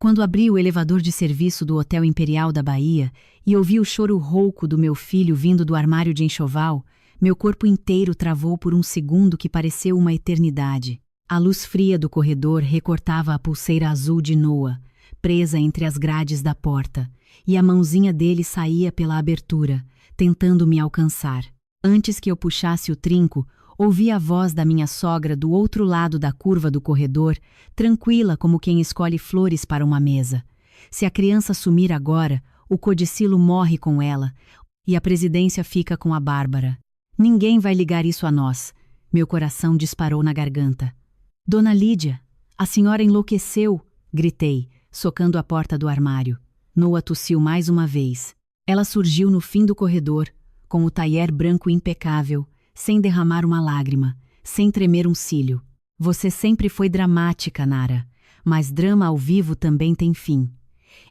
Quando abri o elevador de serviço do Hotel Imperial da Bahia e ouvi o choro rouco do meu filho vindo do armário de enxoval, meu corpo inteiro travou por um segundo que pareceu uma eternidade. A luz fria do corredor recortava a pulseira azul de Noah, presa entre as grades da porta, e a mãozinha dele saía pela abertura, tentando me alcançar. Antes que eu puxasse o trinco, ouvi a voz da minha sogra do outro lado da curva do corredor, tranquila como quem escolhe flores para uma mesa. Se a criança sumir agora, o codicilo morre com ela, e a presidência fica com a Bárbara. Ninguém vai ligar isso a nós. Meu coração disparou na garganta. Dona Lídia, a senhora enlouqueceu, gritei, socando a porta do armário. Noah tossiu mais uma vez. Ela surgiu no fim do corredor, com o taier branco impecável, sem derramar uma lágrima, sem tremer um cílio. Você sempre foi dramática, Nara, mas drama ao vivo também tem fim.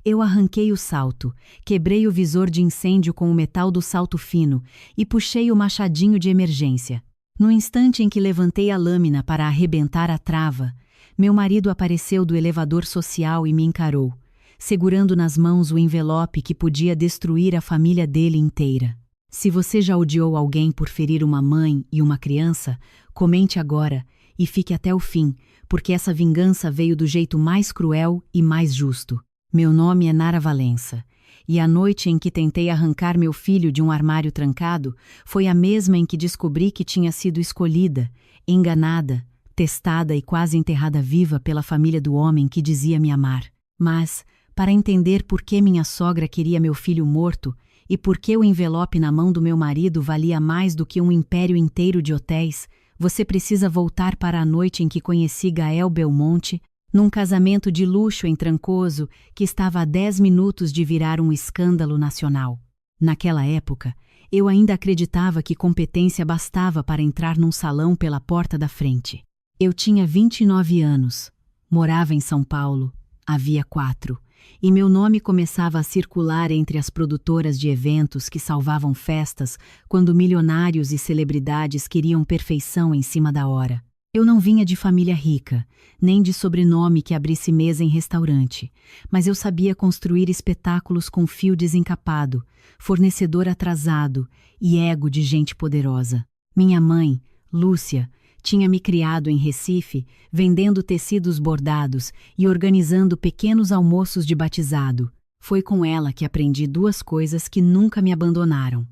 Eu arranquei o salto, quebrei o visor de incêndio com o metal do salto fino e puxei o machadinho de emergência. No instante em que levantei a lâmina para arrebentar a trava, meu marido apareceu do elevador social e me encarou, segurando nas mãos o envelope que podia destruir a família dele inteira. Se você já odiou alguém por ferir uma mãe e uma criança, comente agora e fique até o fim, porque essa vingança veio do jeito mais cruel e mais justo. Meu nome é Nara Valença, e a noite em que tentei arrancar meu filho de um armário trancado foi a mesma em que descobri que tinha sido escolhida, enganada, testada e quase enterrada viva pela família do homem que dizia me amar. Mas, para entender por que minha sogra queria meu filho morto e por que o envelope na mão do meu marido valia mais do que um império inteiro de hotéis, você precisa voltar para a noite em que conheci Gael Belmonte, num casamento de luxo em Trancoso que estava a 10 minutos de virar um escândalo nacional. Naquela época, eu ainda acreditava que competência bastava para entrar num salão pela porta da frente. Eu tinha 29 anos, morava em São Paulo, havia 4, e meu nome começava a circular entre as produtoras de eventos que salvavam festas quando milionários e celebridades queriam perfeição em cima da hora. Eu não vinha de família rica, nem de sobrenome que abrisse mesa em restaurante, mas eu sabia construir espetáculos com fio desencapado, fornecedor atrasado e ego de gente poderosa. Minha mãe, Lúcia, tinha me criado em Recife, vendendo tecidos bordados e organizando pequenos almoços de batizado. Foi com ela que aprendi 2 coisas que nunca me abandonaram.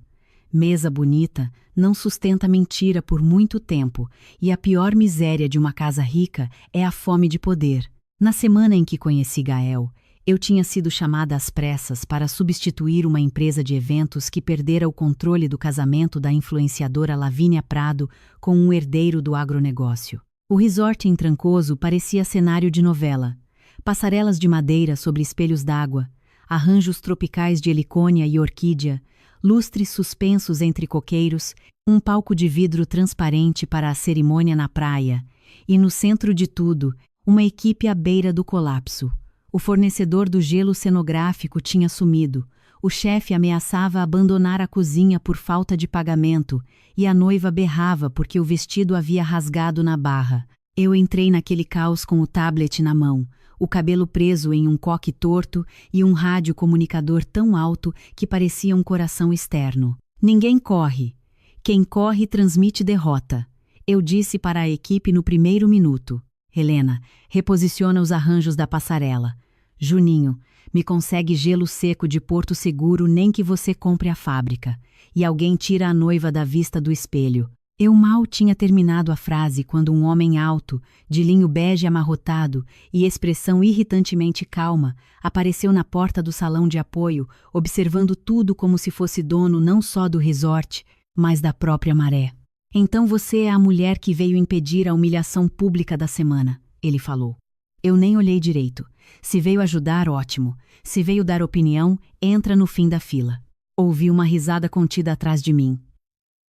Mesa bonita não sustenta mentira por muito tempo, e a pior miséria de uma casa rica é a fome de poder. Na semana em que conheci Gael, eu tinha sido chamada às pressas para substituir uma empresa de eventos que perdera o controle do casamento da influenciadora Lavínia Prado com um herdeiro do agronegócio. O resort em Trancoso parecia cenário de novela. Passarelas de madeira sobre espelhos d'água, arranjos tropicais de helicônia e orquídea, lustres suspensos entre coqueiros, um palco de vidro transparente para a cerimônia na praia, e no centro de tudo, uma equipe à beira do colapso. O fornecedor do gelo cenográfico tinha sumido, o chefe ameaçava abandonar a cozinha por falta de pagamento, e a noiva berrava porque o vestido havia rasgado na barra. Eu entrei naquele caos com o tablet na mão, o cabelo preso em um coque torto e um rádio comunicador tão alto que parecia um coração externo. Ninguém corre. Quem corre transmite derrota. Eu disse para a equipe no primeiro minuto. Helena, reposiciona os arranjos da passarela. Juninho, me consegue gelo seco de Porto Seguro nem que você compre a fábrica. E alguém tira a noiva da vista do espelho. Eu mal tinha terminado a frase quando um homem alto, de linho bege amarrotado e expressão irritantemente calma, apareceu na porta do salão de apoio, observando tudo como se fosse dono não só do resort, mas da própria maré. Então você é a mulher que veio impedir a humilhação pública da semana, ele falou. Eu nem olhei direito. Se veio ajudar, ótimo. Se veio dar opinião, entra no fim da fila. Ouvi uma risada contida atrás de mim.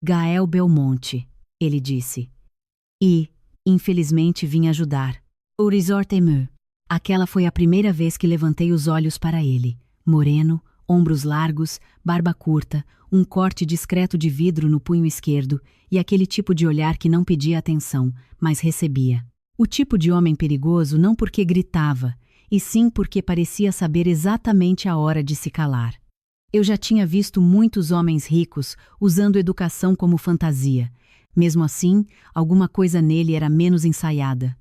Gael Belmonte, ele disse. E, infelizmente, vim ajudar. O resort é meu. Aquela foi a primeira vez que levantei os olhos para ele. Moreno, ombros largos, barba curta, um corte discreto de vidro no punho esquerdo e aquele tipo de olhar que não pedia atenção, mas recebia. O tipo de homem perigoso não porque gritava, e sim porque parecia saber exatamente a hora de se calar. Eu já tinha visto muitos homens ricos usando educação como fantasia. Mesmo assim, alguma coisa nele era menos ensaiada.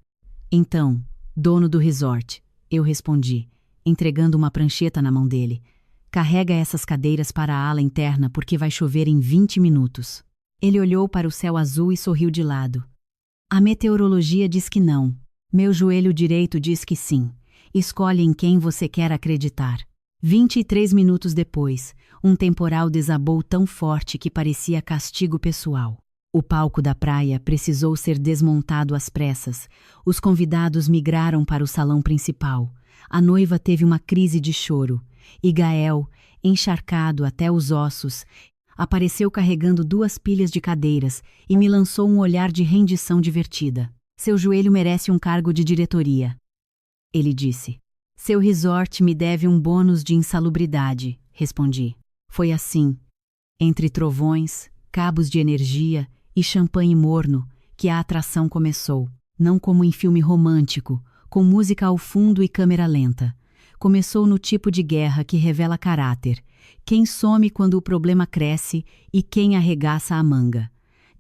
Então, dono do resort, eu respondi, entregando uma prancheta na mão dele. Carrega essas cadeiras para a ala interna porque vai chover em 20 minutos. Ele olhou para o céu azul e sorriu de lado. A meteorologia diz que não. Meu joelho direito diz que sim. Escolhe em quem você quer acreditar. 23 minutos depois, um temporal desabou tão forte que parecia castigo pessoal. O palco da praia precisou ser desmontado às pressas. Os convidados migraram para o salão principal. A noiva teve uma crise de choro. E Gael, encharcado até os ossos, apareceu carregando 2 pilhas de cadeiras e me lançou um olhar de rendição divertida. Seu joelho merece um cargo de diretoria. Ele disse. Seu resort me deve um bônus de insalubridade, respondi. Foi assim, entre trovões, cabos de energia e champanhe morno, que a atração começou. Não como em filme romântico, com música ao fundo e câmera lenta. Começou no tipo de guerra que revela caráter. Quem some quando o problema cresce e quem arregaça a manga.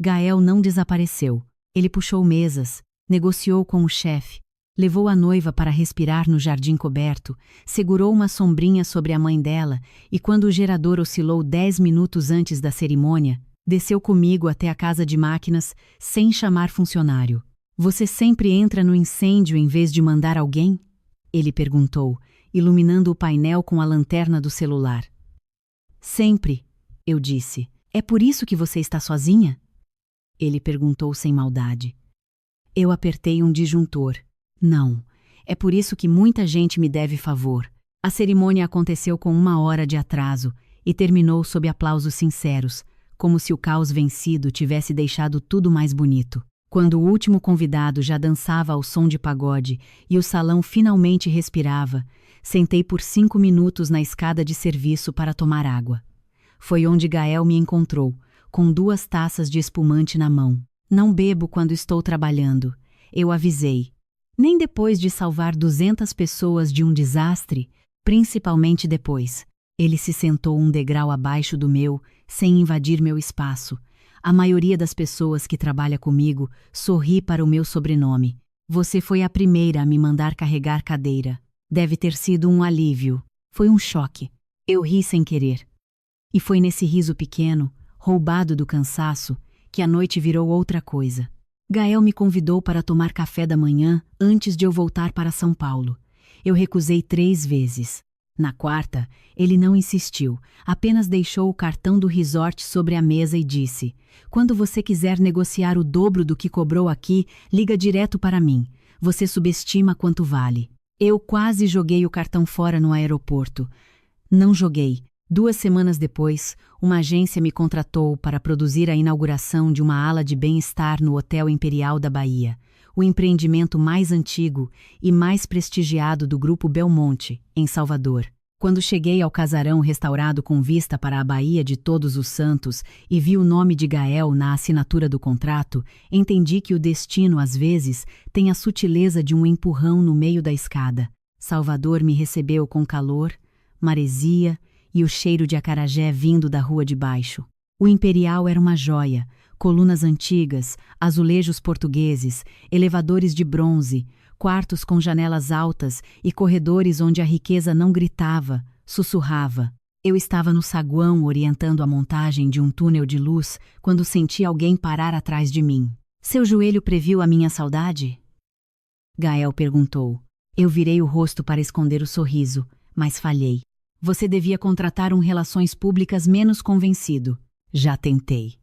Gael não desapareceu. Ele puxou mesas, negociou com o chefe, levou a noiva para respirar no jardim coberto, segurou uma sombrinha sobre a mãe dela e quando o gerador oscilou 10 minutos antes da cerimônia, desceu comigo até a casa de máquinas sem chamar funcionário. Você sempre entra no incêndio em vez de mandar alguém? Ele perguntou, iluminando o painel com a lanterna do celular. Sempre, eu disse. É por isso que você está sozinha? Ele perguntou sem maldade. Eu apertei um disjuntor. Não, é por isso que muita gente me deve favor. A cerimônia aconteceu com 1 hora de atraso e terminou sob aplausos sinceros, como se o caos vencido tivesse deixado tudo mais bonito. Quando o último convidado já dançava ao som de pagode e o salão finalmente respirava, sentei por 5 minutos na escada de serviço para tomar água. Foi onde Gael me encontrou, com 2 taças de espumante na mão. Não bebo quando estou trabalhando, eu avisei. Nem depois de salvar 200 pessoas de um desastre, principalmente depois. Ele se sentou um degrau abaixo do meu, sem invadir meu espaço. A maioria das pessoas que trabalha comigo sorri para o meu sobrenome. Você foi a primeira a me mandar carregar cadeira. Deve ter sido um alívio. Foi um choque. Eu ri sem querer. E foi nesse riso pequeno, roubado do cansaço, que a noite virou outra coisa. Gael me convidou para tomar café da manhã antes de eu voltar para São Paulo. Eu recusei 3 vezes. Na quarta, ele não insistiu, apenas deixou o cartão do resort sobre a mesa e disse: quando você quiser negociar o dobro do que cobrou aqui, liga direto para mim. Você subestima quanto vale. Eu quase joguei o cartão fora no aeroporto. Não joguei. 2 semanas depois, uma agência me contratou para produzir a inauguração de uma ala de bem-estar no Hotel Imperial da Bahia, o empreendimento mais antigo e mais prestigiado do Grupo Belmonte, em Salvador. Quando cheguei ao casarão restaurado com vista para a Baía de Todos os Santos e vi o nome de Gael na assinatura do contrato, entendi que o destino, às vezes, tem a sutileza de um empurrão no meio da escada. Salvador me recebeu com calor, maresia e o cheiro de acarajé vindo da rua de baixo. O Imperial era uma joia, colunas antigas, azulejos portugueses, elevadores de bronze, quartos com janelas altas e corredores onde a riqueza não gritava, sussurrava. Eu estava no saguão orientando a montagem de um túnel de luz quando senti alguém parar atrás de mim. Seu joelho previu a minha saudade? Gael perguntou. Eu virei o rosto para esconder o sorriso, mas falhei. Você devia contratar um relações públicas menos convencido. Já tentei.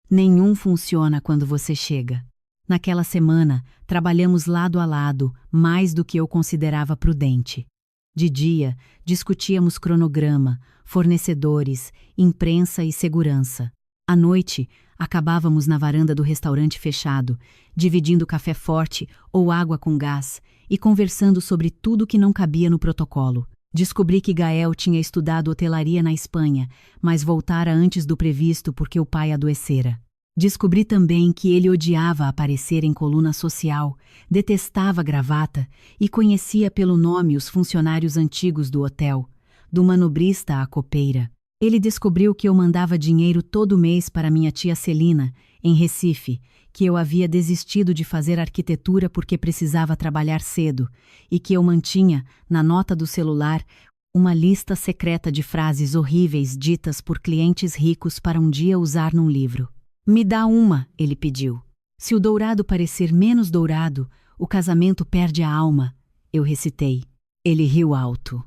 Nenhum funciona quando você chega. Naquela semana, trabalhamos lado a lado, mais do que eu considerava prudente. De dia, discutíamos cronograma, fornecedores, imprensa e segurança. À noite, acabávamos na varanda do restaurante fechado, dividindo café forte ou água com gás e conversando sobre tudo que não cabia no protocolo. Descobri que Gael tinha estudado hotelaria na Espanha, mas voltara antes do previsto porque o pai adoecera. Descobri também que ele odiava aparecer em coluna social, detestava gravata e conhecia pelo nome os funcionários antigos do hotel, do manobrista à copeira. Ele descobriu que eu mandava dinheiro todo mês para minha tia Celina, em Recife, que eu havia desistido de fazer arquitetura porque precisava trabalhar cedo, e que eu mantinha, na nota do celular, uma lista secreta de frases horríveis ditas por clientes ricos para um dia usar num livro. Me dá uma, ele pediu. Se o dourado parecer menos dourado, o casamento perde a alma, eu recitei. Ele riu alto.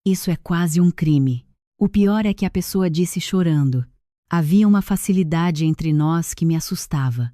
Isso é quase um crime. O pior é que a pessoa disse chorando. Havia uma facilidade entre nós que me assustava.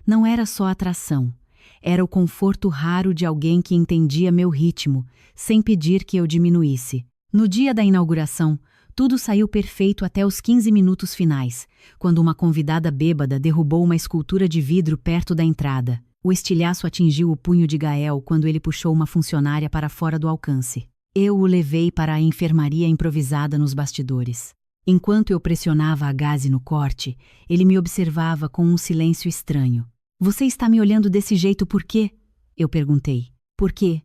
Não era só atração. Era o conforto raro de alguém que entendia meu ritmo, sem pedir que eu diminuísse. No dia da inauguração, tudo saiu perfeito até os 15 minutos finais, quando uma convidada bêbada derrubou uma escultura de vidro perto da entrada. O estilhaço atingiu o punho de Gael quando ele puxou uma funcionária para fora do alcance. Eu o levei para a enfermaria improvisada nos bastidores. Enquanto eu pressionava a gaze no corte, ele me observava com um silêncio estranho. Você está me olhando desse jeito por quê? Eu perguntei. Por quê?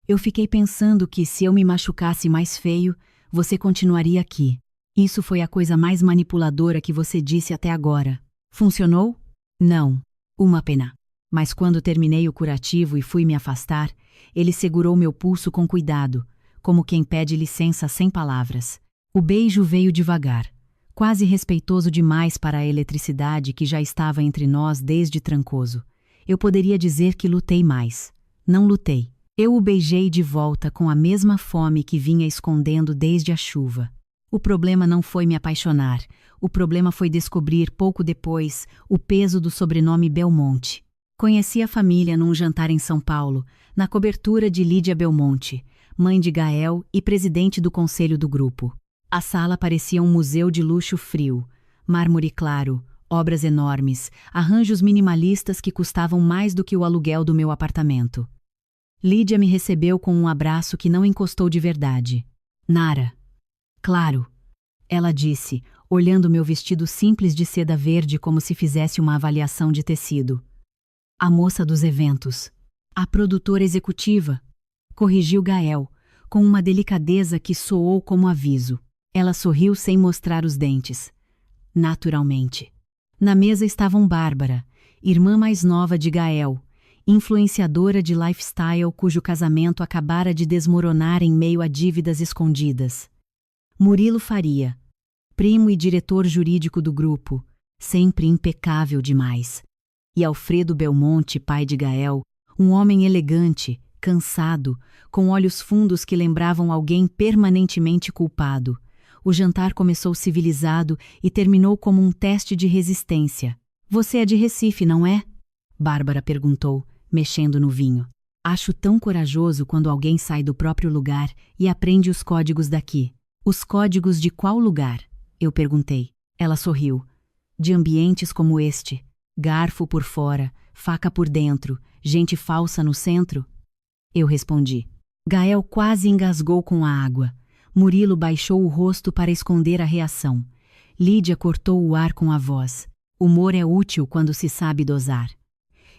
Eu fiquei pensando que se eu me machucasse mais feio, você continuaria aqui. Isso foi a coisa mais manipuladora que você disse até agora. Funcionou? Não. Uma pena. Mas quando terminei o curativo e fui me afastar, ele segurou meu pulso com cuidado, como quem pede licença sem palavras. O beijo veio devagar, quase respeitoso demais para a eletricidade que já estava entre nós desde Trancoso. Eu poderia dizer que lutei mais. Não lutei. Eu o beijei de volta com a mesma fome que vinha escondendo desde a chuva. O problema não foi me apaixonar. O problema foi descobrir, pouco depois, o peso do sobrenome Belmonte. Conheci a família num jantar em São Paulo, na cobertura de Lídia Belmonte, mãe de Gael e presidente do conselho do grupo. A sala parecia um museu de luxo frio, mármore claro, obras enormes, arranjos minimalistas que custavam mais do que o aluguel do meu apartamento. Lídia me recebeu com um abraço que não encostou de verdade. Nara. Claro, ela disse, olhando meu vestido simples de seda verde como se fizesse uma avaliação de tecido. A moça dos eventos. A produtora executiva. Corrigiu Gael, com uma delicadeza que soou como aviso. Ela sorriu sem mostrar os dentes. Naturalmente. Na mesa estavam Bárbara, irmã mais nova de Gael, influenciadora de lifestyle cujo casamento acabara de desmoronar em meio a dívidas escondidas. Murilo Faria, primo e diretor jurídico do grupo, sempre impecável demais. E Alfredo Belmonte, pai de Gael, um homem elegante, cansado, com olhos fundos que lembravam alguém permanentemente culpado. O jantar começou civilizado e terminou como um teste de resistência. Você é de Recife, não é? Bárbara perguntou, mexendo no vinho. Acho tão corajoso quando alguém sai do próprio lugar e aprende os códigos daqui. Os códigos de qual lugar? Eu perguntei. Ela sorriu. De ambientes como este. Garfo por fora, faca por dentro, gente falsa no centro? Eu respondi. Gael quase engasgou com a água. Murilo baixou o rosto para esconder a reação. Lídia cortou o ar com a voz. Humor é útil quando se sabe dosar.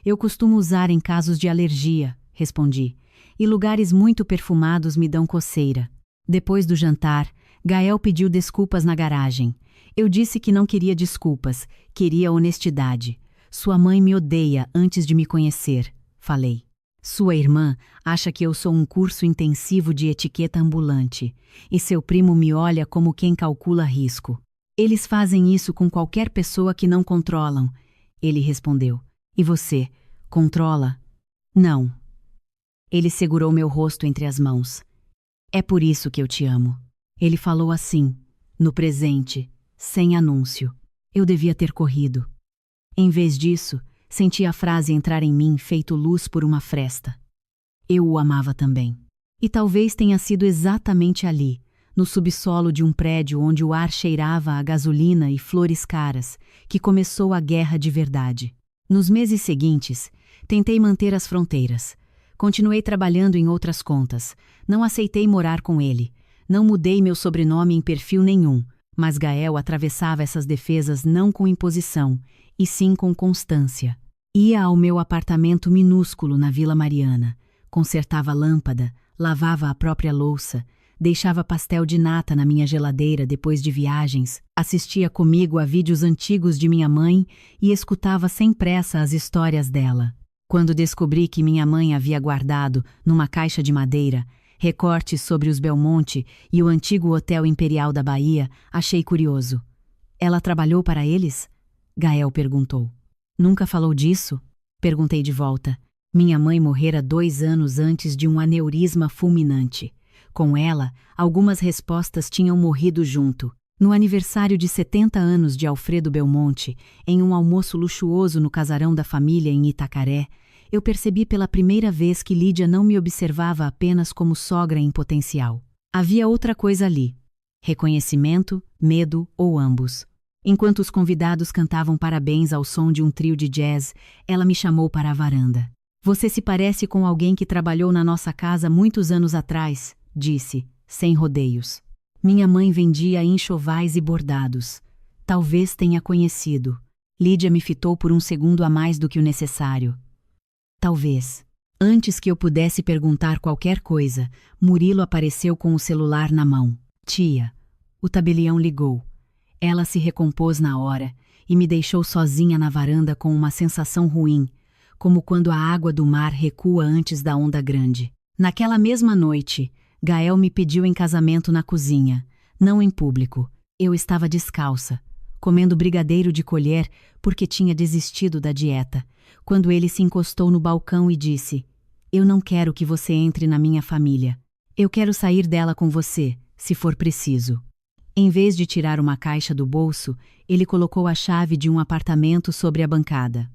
Eu costumo usar em casos de alergia, respondi, e lugares muito perfumados me dão coceira. Depois do jantar, Gael pediu desculpas na garagem. Eu disse que não queria desculpas, queria honestidade. Sua mãe me odeia antes de me conhecer, falei. Sua irmã acha que eu sou um curso intensivo de etiqueta ambulante, e seu primo me olha como quem calcula risco. Eles fazem isso com qualquer pessoa que não controlam, ele respondeu. E você, controla? Não. Ele segurou meu rosto entre as mãos. É por isso que eu te amo. Ele falou assim, no presente, sem anúncio. Eu devia ter corrido. Em vez disso, senti a frase entrar em mim feito luz por uma fresta. Eu o amava também. E talvez tenha sido exatamente ali, no subsolo de um prédio onde o ar cheirava a gasolina e flores caras, que começou a guerra de verdade. Nos meses seguintes, tentei manter as fronteiras. Continuei trabalhando em outras contas. Não aceitei morar com ele. Não mudei meu sobrenome em perfil nenhum. Mas Gael atravessava essas defesas não com imposição. e sim com constância. Ia ao meu apartamento minúsculo na Vila Mariana, consertava a lâmpada, lavava a própria louça, deixava pastel de nata na minha geladeira depois de viagens, assistia comigo a vídeos antigos de minha mãe e escutava sem pressa as histórias dela. Quando descobri que minha mãe havia guardado, numa caixa de madeira, recortes sobre os Belmonte e o antigo Hotel Imperial da Bahia, achei curioso. Ela trabalhou para eles? Gael perguntou. Nunca falou disso? Perguntei de volta. Minha mãe morrera 2 anos antes de um aneurisma fulminante. Com ela, algumas respostas tinham morrido junto. No aniversário de 70 anos de Alfredo Belmonte, em um almoço luxuoso no casarão da família em Itacaré, eu percebi pela primeira vez que Lídia não me observava apenas como sogra em potencial. Havia outra coisa ali. Reconhecimento, medo ou ambos. Enquanto os convidados cantavam parabéns ao som de um trio de jazz, ela me chamou para a varanda. Você se parece com alguém que trabalhou na nossa casa muitos anos atrás, disse, sem rodeios. Minha mãe vendia enxovais e bordados. Talvez tenha conhecido. Lídia me fitou por um segundo a mais do que o necessário. Talvez. Antes que eu pudesse perguntar qualquer coisa, Murilo apareceu com o celular na mão. Tia. O tabelião ligou. Ela se recompôs na hora e me deixou sozinha na varanda com uma sensação ruim, como quando a água do mar recua antes da onda grande. Naquela mesma noite, Gael me pediu em casamento na cozinha, não em público. Eu estava descalça, comendo brigadeiro de colher porque tinha desistido da dieta, quando ele se encostou no balcão e disse: Eu não quero que você entre na minha família. Eu quero sair dela com você, se for preciso. Em vez de tirar uma caixa do bolso, ele colocou a chave de um apartamento sobre a bancada.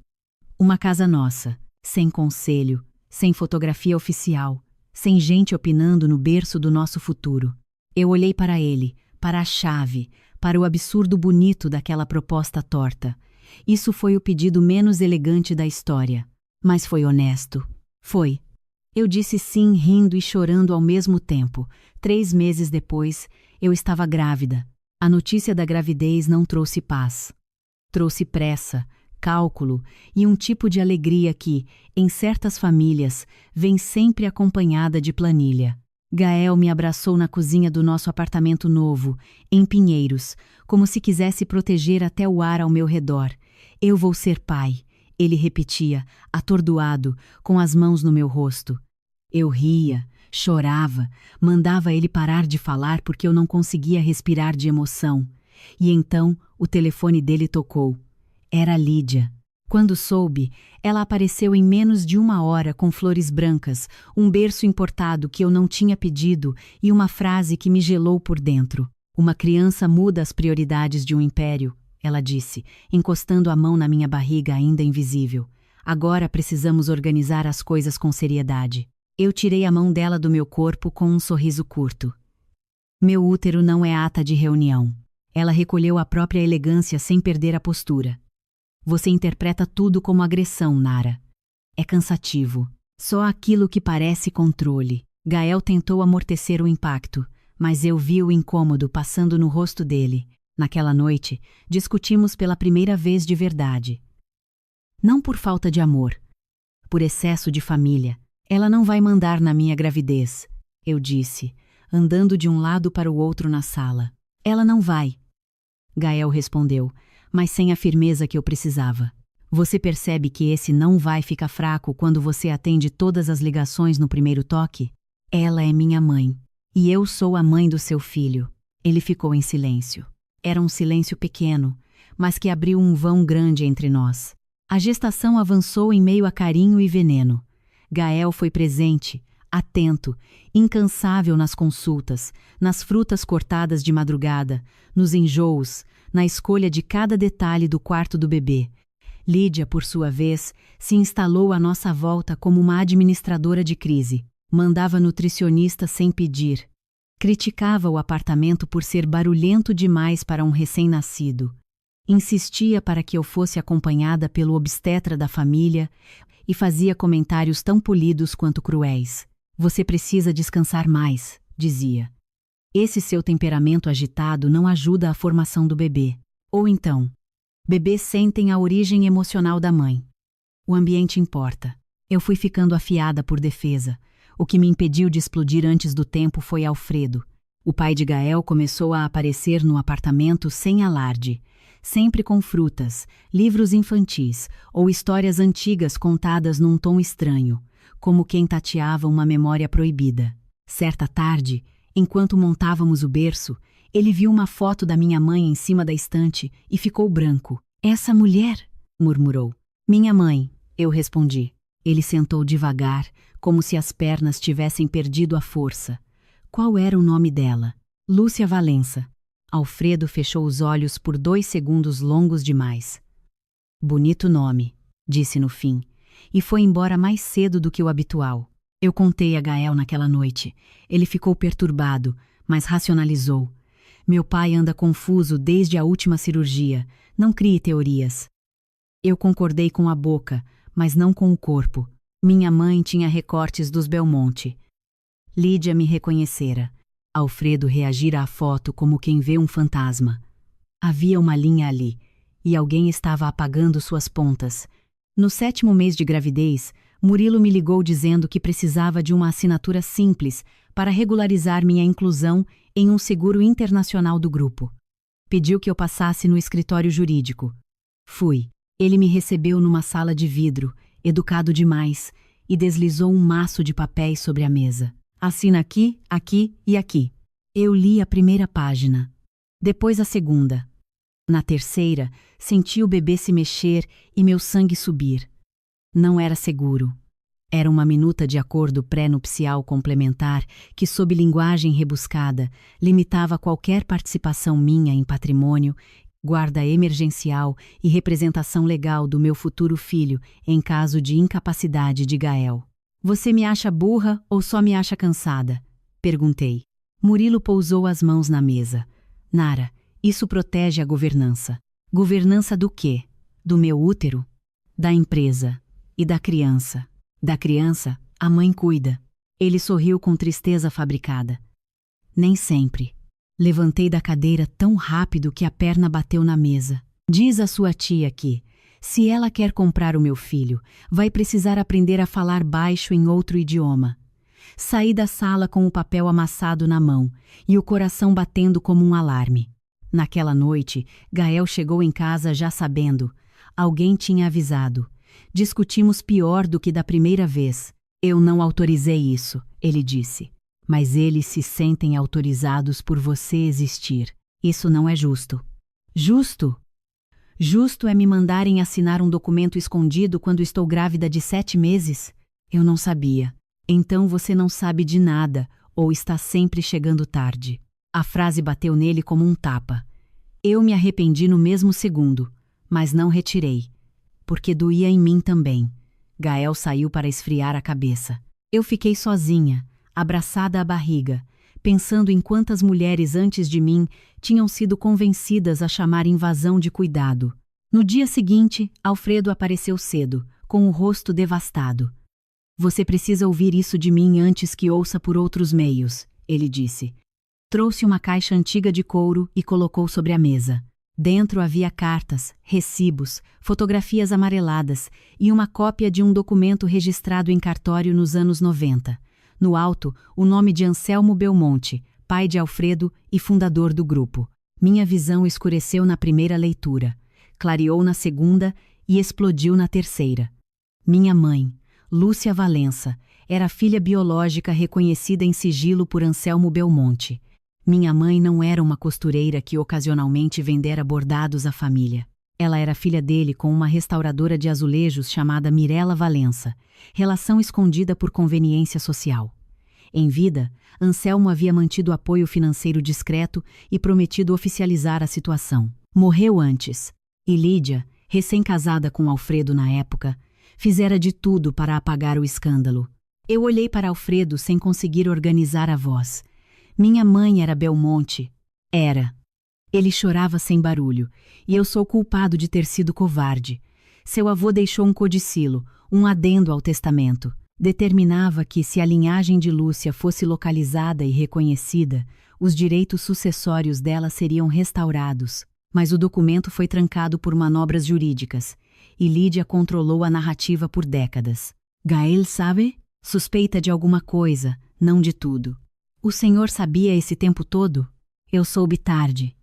Uma casa nossa, sem conselho, sem fotografia oficial, sem gente opinando no berço do nosso futuro. Eu olhei para ele, para a chave, para o absurdo bonito daquela proposta torta. Isso foi o pedido menos elegante da história, mas foi honesto. Foi. Eu disse sim, rindo e chorando ao mesmo tempo. 3 meses depois, eu estava grávida. A notícia da gravidez não trouxe paz. Trouxe pressa, cálculo e um tipo de alegria que, em certas famílias, vem sempre acompanhada de planilha. Gael me abraçou na cozinha do nosso apartamento novo, em Pinheiros, como se quisesse proteger até o ar ao meu redor. Eu vou ser pai, ele repetia, atordoado, com as mãos no meu rosto. Eu ria, chorava, mandava ele parar de falar porque eu não conseguia respirar de emoção. E então o telefone dele tocou. Era Lídia. Quando soube, ela apareceu em menos de 1 hora com flores brancas, um berço importado que eu não tinha pedido e uma frase que me gelou por dentro. Uma criança muda as prioridades de um império, ela disse, encostando a mão na minha barriga ainda invisível. Agora precisamos organizar as coisas com seriedade. Eu tirei a mão dela do meu corpo com um sorriso curto. Meu útero não é ata de reunião. Ela recolheu a própria elegância sem perder a postura. Você interpreta tudo como agressão, Nara. É cansativo. Só aquilo que parece controle. Gael tentou amortecer o impacto, mas eu vi o incômodo passando no rosto dele. Naquela noite, discutimos pela primeira vez de verdade. Não por falta de amor, por excesso de família. Ela não vai mandar na minha gravidez, eu disse, andando de um lado para o outro na sala. Ela não vai. Gael respondeu, mas sem a firmeza que eu precisava. Você percebe que esse não vai ficar fraco quando você atende todas as ligações no primeiro toque? Ela é minha mãe. E eu sou a mãe do seu filho. Ele ficou em silêncio. Era um silêncio pequeno, mas que abriu um vão grande entre nós. A gestação avançou em meio a carinho e veneno. Gael foi presente, atento, incansável nas consultas, nas frutas cortadas de madrugada, nos enjoos, na escolha de cada detalhe do quarto do bebê. Lídia, por sua vez, se instalou à nossa volta como uma administradora de crise. Mandava nutricionista sem pedir. Criticava o apartamento por ser barulhento demais para um recém-nascido. Insistia para que eu fosse acompanhada pelo obstetra da família e fazia comentários tão polidos quanto cruéis. Você precisa descansar mais, dizia. Esse seu temperamento agitado não ajuda a formação do bebê. Ou então, Bebês sentem a origem emocional da mãe. O ambiente importa. Eu fui ficando afiada por defesa. O que me impediu de explodir antes do tempo foi Alfredo. O pai de Gael começou a aparecer no apartamento sem alarde, sempre com frutas, livros infantis ou histórias antigas contadas num tom estranho, como quem tateava uma memória proibida. Certa tarde, enquanto montávamos o berço, ele viu uma foto da minha mãe em cima da estante e ficou branco. "Essa mulher?" murmurou. "Minha mãe", eu respondi. Ele sentou devagar, como se as pernas tivessem perdido a força. Qual era o nome dela? Lúcia Valença. Alfredo fechou os olhos por 2 segundos longos demais. "Bonito nome", disse no fim, e foi embora mais cedo do que o habitual. Eu contei a Gael naquela noite. Ele ficou perturbado, mas racionalizou. "Meu pai anda confuso desde a última cirurgia. Não crie teorias." Eu concordei com a boca, mas não com o corpo. Minha mãe tinha recortes dos Belmonte. Lídia me reconhecera. Alfredo reagira à foto como quem vê um fantasma. Havia uma linha ali, e alguém estava apagando suas pontas. No 7º mês de gravidez, Murilo me ligou dizendo que precisava de uma assinatura simples para regularizar minha inclusão em um seguro internacional do grupo. Pediu que eu passasse no escritório jurídico. Fui. Ele me recebeu numa sala de vidro, educado demais, e deslizou um maço de papéis sobre a mesa. "Assina aqui, aqui e aqui." Eu li a primeira página. Depois a segunda. Na terceira, senti o bebê se mexer e meu sangue subir. Não era seguro. Era uma minuta de acordo pré-nupcial complementar que, sob linguagem rebuscada, limitava qualquer participação minha em patrimônio, guarda emergencial e representação legal do meu futuro filho em caso de incapacidade de Gael. "Você me acha burra ou só me acha cansada?" perguntei. Murilo pousou as mãos na mesa. "Nara, isso protege a governança." "Governança do quê? Do meu útero?" "Da empresa. E da criança." "Da criança, a mãe cuida." Ele sorriu com tristeza fabricada. "Nem sempre." Levantei da cadeira tão rápido que a perna bateu na mesa. "Diz à sua tia que, se ela quer comprar o meu filho, vai precisar aprender a falar baixo em outro idioma." Saí da sala com o papel amassado na mão e o coração batendo como um alarme. Naquela noite, Gael chegou em casa já sabendo. Alguém tinha avisado. Discutimos pior do que da primeira vez. "Eu não autorizei isso", ele disse. "Mas eles se sentem autorizados por você existir. Isso não é justo." "Justo? Justo é me mandarem assinar um documento escondido quando estou grávida de 7 meses? Eu não sabia." "Então você não sabe de nada, ou está sempre chegando tarde." A frase bateu nele como um tapa. Eu me arrependi no mesmo segundo, mas não retirei, porque doía em mim também. Gael saiu para esfriar a cabeça. Eu fiquei sozinha, abraçada à barriga, pensando em quantas mulheres antes de mim tinham sido convencidas a chamar invasão de cuidado. No dia seguinte, Alfredo apareceu cedo, com o rosto devastado. "Você precisa ouvir isso de mim antes que ouça por outros meios", ele disse. Trouxe uma caixa antiga de couro e colocou sobre a mesa. Dentro havia cartas, recibos, fotografias amareladas e uma cópia de um documento registrado em cartório nos anos 90. No alto, o nome de Anselmo Belmonte, pai de Alfredo e fundador do grupo. Minha visão escureceu na primeira leitura, clareou na segunda e explodiu na terceira. Minha mãe, Lúcia Valença, era filha biológica reconhecida em sigilo por Anselmo Belmonte. Minha mãe não era uma costureira que ocasionalmente vendera bordados à família. Ela era filha dele com uma restauradora de azulejos chamada Mirela Valença, relação escondida por conveniência social. Em vida, Anselmo havia mantido apoio financeiro discreto e prometido oficializar a situação. Morreu antes, e Lídia, recém-casada com Alfredo na época, fizera de tudo para apagar o escândalo. Eu olhei para Alfredo sem conseguir organizar a voz. Minha mãe era Belmonte. Era. Ele chorava sem barulho, e eu sou culpado de ter sido covarde. Seu avô deixou um codicilo, um adendo ao testamento. Determinava que, se a linhagem de Lúcia fosse localizada e reconhecida, os direitos sucessórios dela seriam restaurados. Mas o documento foi trancado por manobras jurídicas, e Lídia controlou a narrativa por décadas. Gael sabe? Suspeita de alguma coisa, não de tudo. O senhor sabia esse tempo todo? Eu soube tarde.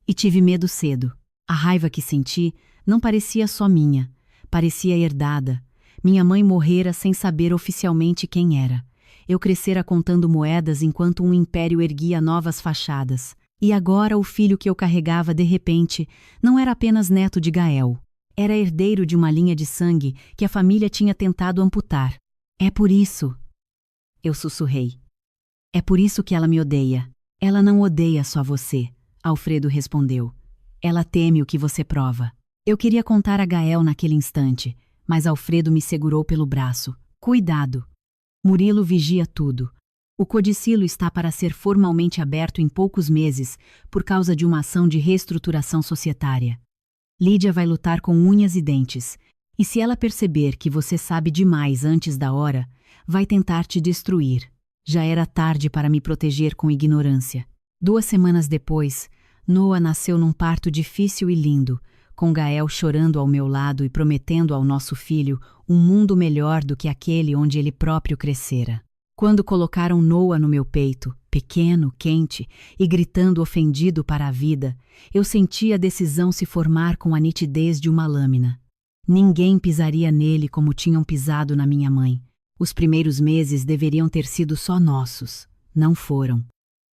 E tive medo cedo. A raiva que senti não parecia só minha, parecia herdada. Minha mãe morrera sem saber oficialmente quem era. Eu crescera contando moedas enquanto um império erguia novas fachadas. E agora o filho que eu carregava, de repente, não era apenas neto de Gael. Era herdeiro de uma linha de sangue que a família tinha tentado amputar. É por isso. Eu sussurrei. É por isso que ela me odeia. Ela não odeia só você, Alfredo respondeu. Ela teme o que você prova. Eu queria contar a Gael naquele instante, mas Alfredo me segurou pelo braço. Cuidado. Murilo vigia tudo. O codicilo está para ser formalmente aberto em poucos meses por causa de uma ação de reestruturação societária. Lídia vai lutar com unhas e dentes, e se ela perceber que você sabe demais antes da hora, vai tentar te destruir. Já era tarde para me proteger com ignorância. 2 semanas depois, Noah nasceu num parto difícil e lindo, com Gael chorando ao meu lado e prometendo ao nosso filho um mundo melhor do que aquele onde ele próprio crescera. Quando colocaram Noah no meu peito, pequeno, quente e gritando ofendido para a vida, eu senti a decisão se formar com a nitidez de uma lâmina. Ninguém pisaria nele como tinham pisado na minha mãe. Os primeiros meses deveriam ter sido só nossos. Não foram.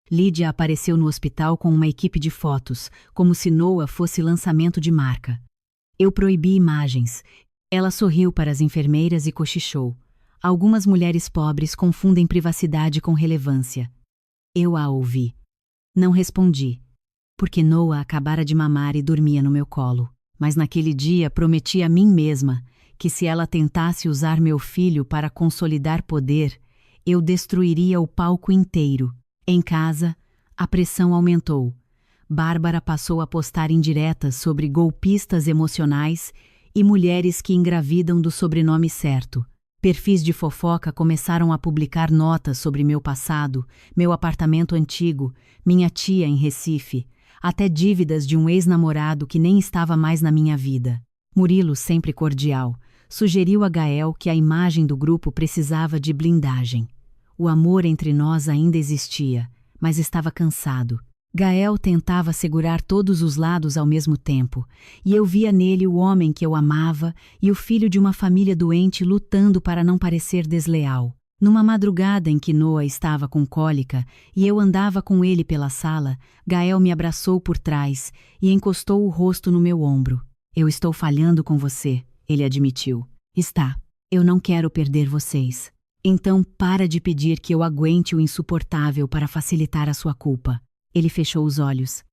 Lídia apareceu no hospital com uma equipe de fotos, como se Noah fosse lançamento de marca. Eu proibi imagens. Ela sorriu para as enfermeiras e cochichou. Algumas mulheres pobres confundem privacidade com relevância. Eu a ouvi. Não respondi, porque Noah acabara de mamar e dormia no meu colo. Mas naquele dia prometi a mim mesma que se ela tentasse usar meu filho para consolidar poder, eu destruiria o palco inteiro. Em casa, a pressão aumentou. Bárbara passou a postar indiretas sobre golpistas emocionais e mulheres que engravidam do sobrenome certo. Perfis de fofoca começaram a publicar notas sobre meu passado, meu apartamento antigo, minha tia em Recife, até dívidas de um ex-namorado que nem estava mais na minha vida. Murilo, sempre cordial, sugeriu a Gael que a imagem do grupo precisava de blindagem. O amor entre nós ainda existia, mas estava cansado. Gael tentava segurar todos os lados ao mesmo tempo, e eu via nele o homem que eu amava e o filho de uma família doente lutando para não parecer desleal. Numa madrugada em que Noah estava com cólica e eu andava com ele pela sala, Gael me abraçou por trás e encostou o rosto no meu ombro. Eu estou falhando com você, ele admitiu. Está. Eu não quero perder vocês. Então para de pedir que eu aguente o insuportável para facilitar a sua culpa. Ele fechou os olhos.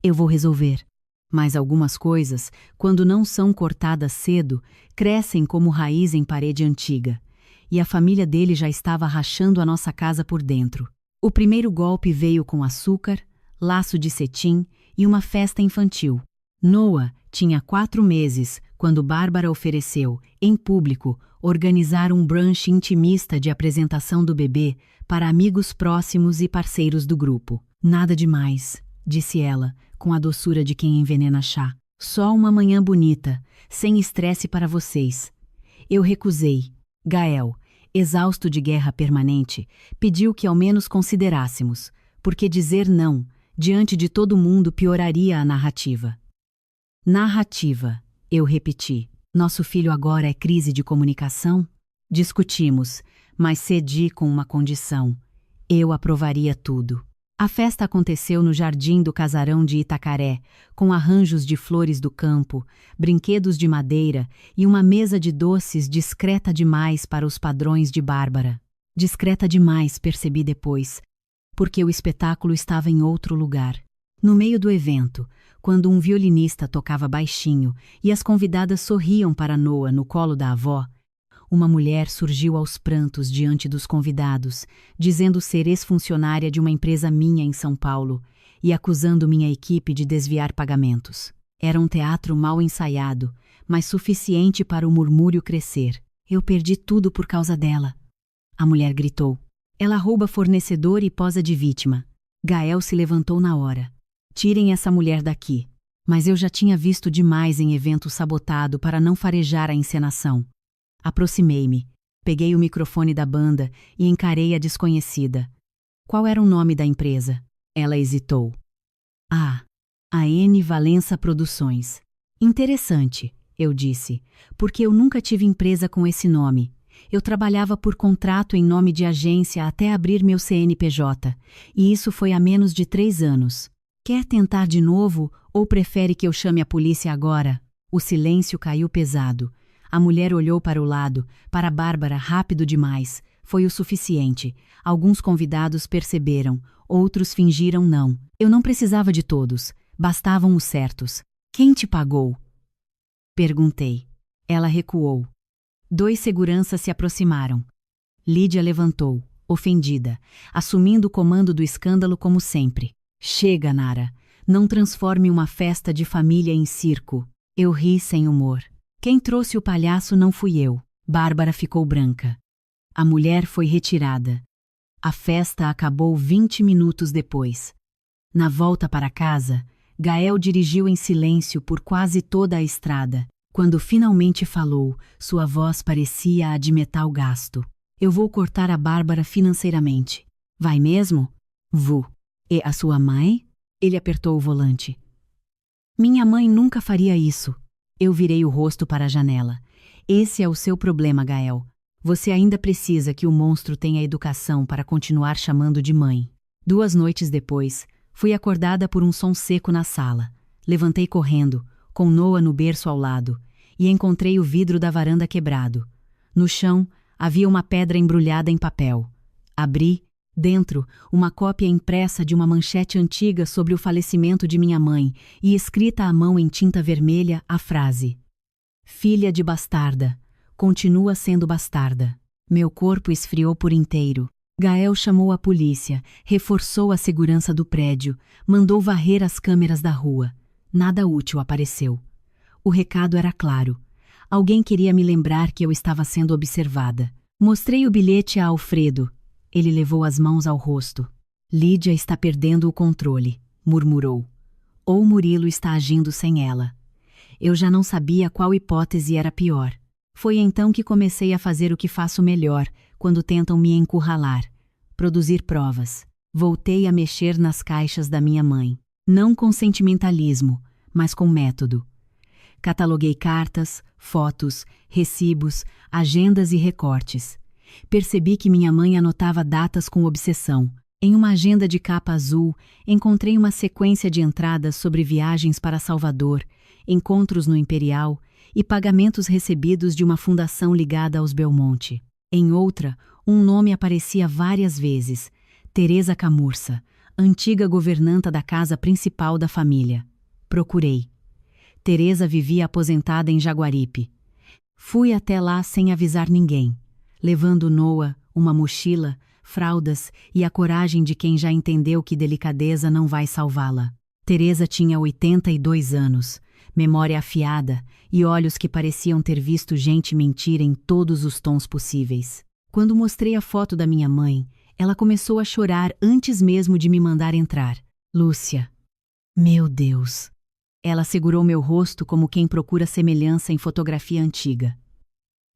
Eu vou resolver. Mas algumas coisas, quando não são cortadas cedo, crescem como raiz em parede antiga. E a família dele já estava rachando a nossa casa por dentro. O primeiro golpe veio com açúcar, laço de cetim e uma festa infantil. Noah tinha 4 meses quando Bárbara ofereceu, em público, organizar um brunch intimista de apresentação do bebê para amigos próximos e parceiros do grupo. Nada demais, disse ela, com a doçura de quem envenena chá. Só uma manhã bonita, sem estresse para vocês. Eu recusei. Gael, exausto de guerra permanente, pediu que ao menos considerássemos, porque dizer não, diante de todo mundo, pioraria a narrativa. Narrativa, eu repeti. Nosso filho agora é crise de comunicação? Discutimos, mas cedi com uma condição. Eu aprovaria tudo. A festa aconteceu no jardim do casarão de Itacaré, com arranjos de flores do campo, brinquedos de madeira e uma mesa de doces discreta demais para os padrões de Bárbara. Discreta demais, percebi depois, porque o espetáculo estava em outro lugar. No meio do evento, quando um violinista tocava baixinho e as convidadas sorriam para Noah no colo da avó, uma mulher surgiu aos prantos diante dos convidados, dizendo ser ex-funcionária de uma empresa minha em São Paulo e acusando minha equipe de desviar pagamentos. Era um teatro mal ensaiado, mas suficiente para o murmúrio crescer. Eu perdi tudo por causa dela. A mulher gritou. Ela rouba fornecedor e posa de vítima. Gael se levantou na hora. Tirem essa mulher daqui. Mas eu já tinha visto demais em evento sabotado para não farejar a encenação. Aproximei-me, peguei o microfone da banda e encarei a desconhecida. Qual era o nome da empresa? Ela hesitou. A N Valença Produções. Interessante, eu disse, porque eu nunca tive empresa com esse nome. Eu trabalhava por contrato em nome de agência até abrir meu CNPJ, e isso foi há menos de 3 anos. Quer tentar de novo ou prefere que eu chame a polícia agora? O silêncio caiu pesado. A mulher olhou para o lado, para Bárbara, rápido demais. Foi o suficiente. Alguns convidados perceberam, outros fingiram não. Eu não precisava de todos, bastavam os certos. Quem te pagou? Perguntei. Ela recuou. 2 seguranças se aproximaram. Lídia levantou, ofendida, assumindo o comando do escândalo como sempre. Chega, Nara. Não transforme uma festa de família em circo. Eu ri sem humor. Quem trouxe o palhaço não fui eu. Bárbara ficou branca. A mulher foi retirada. A festa acabou 20 minutos depois. Na volta para casa, Gael dirigiu em silêncio por quase toda a estrada. Quando finalmente falou, sua voz parecia a de metal gasto. Eu vou cortar a Bárbara financeiramente. Vai mesmo? Vou. E a sua mãe? Ele apertou o volante. Minha mãe nunca faria isso. Eu virei o rosto para a janela. Esse é o seu problema, Gael. Você ainda precisa que o monstro tenha educação para continuar chamando de mãe. 2 noites depois, fui acordada por um som seco na sala. Levantei correndo, com Noah no berço ao lado, e encontrei o vidro da varanda quebrado. No chão, havia uma pedra embrulhada em papel. Abri, dentro, uma cópia impressa de uma manchete antiga sobre o falecimento de minha mãe e escrita à mão em tinta vermelha a frase: Filha de bastarda, continua sendo bastarda. Meu corpo esfriou por inteiro. Gael chamou a polícia, reforçou a segurança do prédio, mandou varrer as câmeras da rua. Nada útil apareceu. O recado era claro. Alguém queria me lembrar que eu estava sendo observada. Mostrei o bilhete a Alfredo. Ele levou as mãos ao rosto. Lídia está perdendo o controle, murmurou. Ou Murilo está agindo sem ela. Eu já não sabia qual hipótese era pior. Foi então que comecei a fazer o que faço melhor quando tentam me encurralar: produzir provas. Voltei a mexer nas caixas da minha mãe. Não com sentimentalismo, mas com método. Cataloguei cartas, fotos, recibos, agendas e recortes. Percebi que minha mãe anotava datas com obsessão. Em uma agenda de capa azul, encontrei uma sequência de entradas sobre viagens para Salvador, encontros no Imperial e pagamentos recebidos de uma fundação ligada aos Belmonte. Em outra, um nome aparecia várias vezes: Teresa Camurça, antiga governanta da casa principal da família. Procurei. Teresa vivia aposentada em Jaguaripe. Fui até lá sem avisar ninguém, levando Noah, uma mochila, fraldas e a coragem de quem já entendeu que delicadeza não vai salvá-la. Teresa tinha 82 anos, memória afiada e olhos que pareciam ter visto gente mentir em todos os tons possíveis. Quando mostrei a foto da minha mãe, ela começou a chorar antes mesmo de me mandar entrar. Lúcia. Meu Deus. Ela segurou meu rosto como quem procura semelhança em fotografia antiga.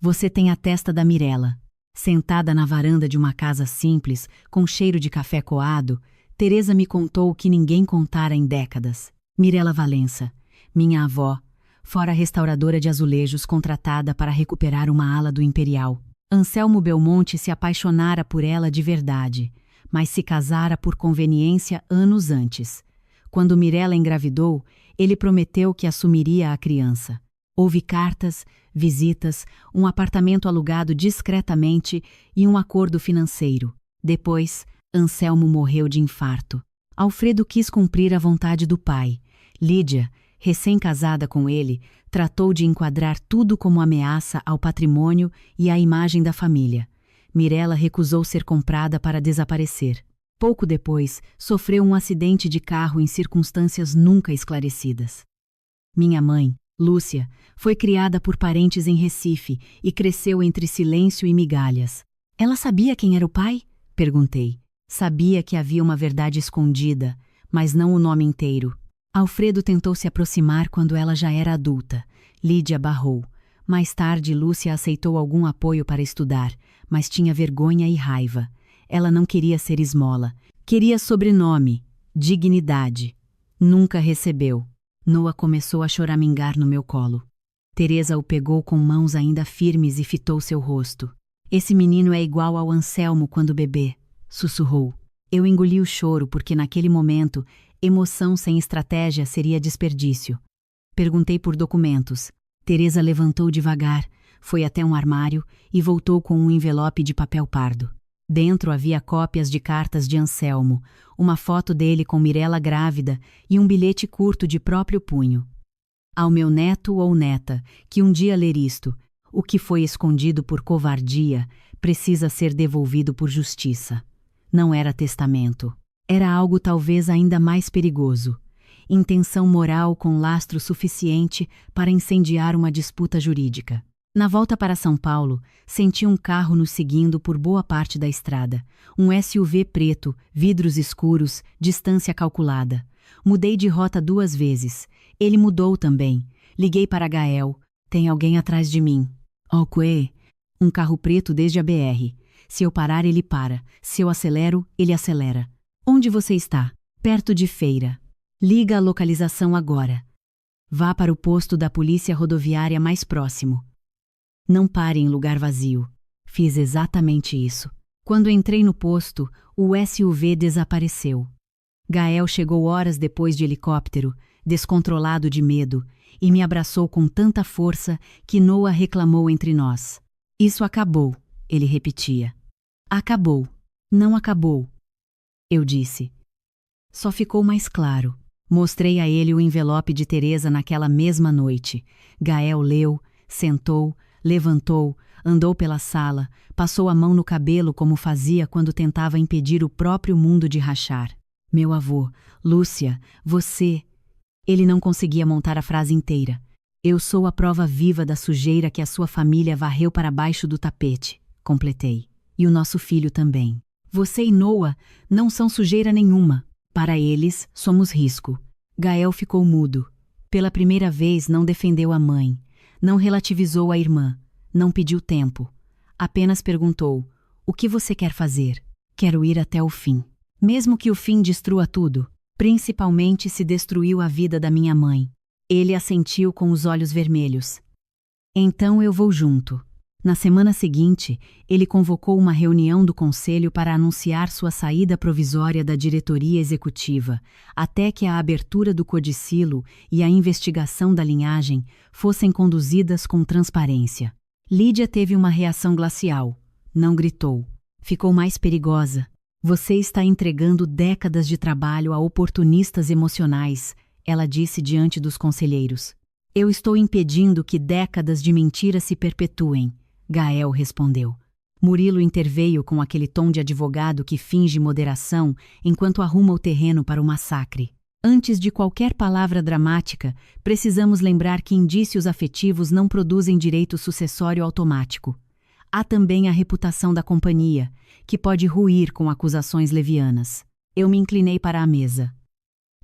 Você tem a testa da Mirella. Sentada na varanda de uma casa simples, com cheiro de café coado, Teresa me contou o que ninguém contara em décadas. Mirella Valença, minha avó, fora restauradora de azulejos contratada para recuperar uma ala do Imperial. Anselmo Belmonte se apaixonara por ela de verdade, mas se casara por conveniência anos antes. Quando Mirella engravidou, ele prometeu que assumiria a criança. Houve cartas, visitas, um apartamento alugado discretamente e um acordo financeiro. Depois, Anselmo morreu de infarto. Alfredo quis cumprir a vontade do pai. Lídia, recém-casada com ele, tratou de enquadrar tudo como ameaça ao patrimônio e à imagem da família. Mirella recusou ser comprada para desaparecer. Pouco depois, sofreu um acidente de carro em circunstâncias nunca esclarecidas. Minha mãe, Lúcia, foi criada por parentes em Recife e cresceu entre silêncio e migalhas. Ela sabia quem era o pai? Perguntei. Sabia que havia uma verdade escondida, mas não o nome inteiro. Alfredo tentou se aproximar quando ela já era adulta. Lídia barrou. Mais tarde, Lúcia aceitou algum apoio para estudar, mas tinha vergonha e raiva. Ela não queria ser esmola. Queria sobrenome, dignidade. Nunca recebeu. Noah começou a choramingar no meu colo. Teresa o pegou com mãos ainda firmes e fitou seu rosto. Esse menino é igual ao Anselmo quando bebê, sussurrou. Eu engoli o choro porque naquele momento, emoção sem estratégia seria desperdício. Perguntei por documentos. Teresa levantou devagar, foi até um armário e voltou com um envelope de papel pardo. Dentro havia cópias de cartas de Anselmo, uma foto dele com Mirella grávida e um bilhete curto de próprio punho. Ao meu neto ou neta, que um dia ler isto, o que foi escondido por covardia precisa ser devolvido por justiça. Não era testamento. Era algo talvez ainda mais perigoso. Intenção moral com lastro suficiente para incendiar uma disputa jurídica. Na volta para São Paulo, senti um carro nos seguindo por boa parte da estrada. Um SUV preto, vidros escuros, distância calculada. Mudei de rota 2 vezes. Ele mudou também. Liguei para Gael. Tem alguém atrás de mim. Ok. Um carro preto desde a BR. Se eu parar, ele para. Se eu acelero, ele acelera. Onde você está? Perto de Feira. Liga a localização agora. Vá para o posto da polícia rodoviária mais próximo. Não pare em lugar vazio. Fiz exatamente isso. Quando entrei no posto, o SUV desapareceu. Gael chegou horas depois de helicóptero, descontrolado de medo, e me abraçou com tanta força que Noah reclamou entre nós. Isso acabou, ele repetia. Acabou. Não acabou. Eu disse. Só ficou mais claro. Mostrei a ele o envelope de Teresa naquela mesma noite. Gael leu, sentou, levantou, andou pela sala, passou a mão no cabelo como fazia quando tentava impedir o próprio mundo de rachar. Meu avô, Lúcia, você... Ele não conseguia montar a frase inteira. Eu sou a prova viva da sujeira que a sua família varreu para baixo do tapete, completei. E o nosso filho também. Você e Noah não são sujeira nenhuma. Para eles, somos risco. Gael ficou mudo. Pela primeira vez não defendeu a mãe. Não relativizou a irmã. Não pediu tempo. Apenas perguntou, o que você quer fazer? Quero ir até o fim. Mesmo que o fim destrua tudo. Principalmente se destruiu a vida da minha mãe. Ele assentiu com os olhos vermelhos. Então eu vou junto. Na semana seguinte, ele convocou uma reunião do conselho para anunciar sua saída provisória da diretoria executiva, até que a abertura do codicilo e a investigação da linhagem fossem conduzidas com transparência. Lídia teve uma reação glacial. Não gritou. Ficou mais perigosa. Você está entregando décadas de trabalho a oportunistas emocionais, ela disse diante dos conselheiros. Eu estou impedindo que décadas de mentiras se perpetuem. Gael respondeu. Murilo interveio com aquele tom de advogado que finge moderação enquanto arruma o terreno para o massacre. Antes de qualquer palavra dramática, precisamos lembrar que indícios afetivos não produzem direito sucessório automático. Há também a reputação da companhia, que pode ruir com acusações levianas. Eu me inclinei para a mesa.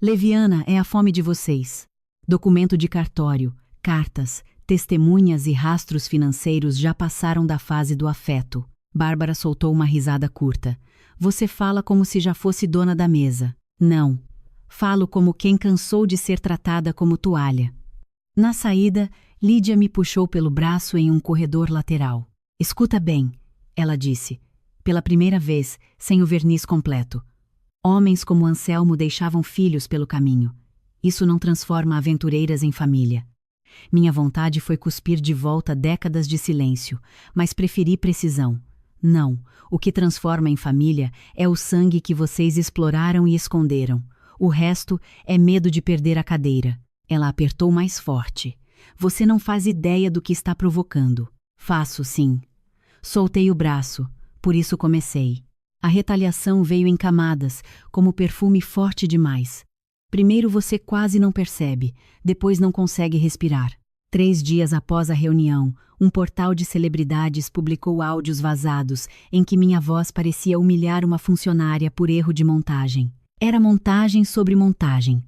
Leviana é a fome de vocês. Documento de cartório, cartas, testemunhas e rastros financeiros já passaram da fase do afeto. Bárbara soltou uma risada curta. Você fala como se já fosse dona da mesa. Não. Falo como quem cansou de ser tratada como toalha. Na saída, Lídia me puxou pelo braço em um corredor lateral. Escuta bem, ela disse. Pela primeira vez, sem o verniz completo. Homens como Anselmo deixavam filhos pelo caminho. Isso não transforma aventureiras em família. Minha vontade foi cuspir de volta décadas de silêncio, mas preferi precisão. Não, o que transforma em família é o sangue que vocês exploraram e esconderam. O resto é medo de perder a cadeira. Ela apertou mais forte. Você não faz ideia do que está provocando. Faço, sim. Soltei o braço, por isso comecei. A retaliação veio em camadas, como perfume forte demais. Primeiro você quase não percebe, depois não consegue respirar. 3 dias após a reunião, um portal de celebridades publicou áudios vazados em que minha voz parecia humilhar uma funcionária por erro de montagem. Era montagem sobre montagem.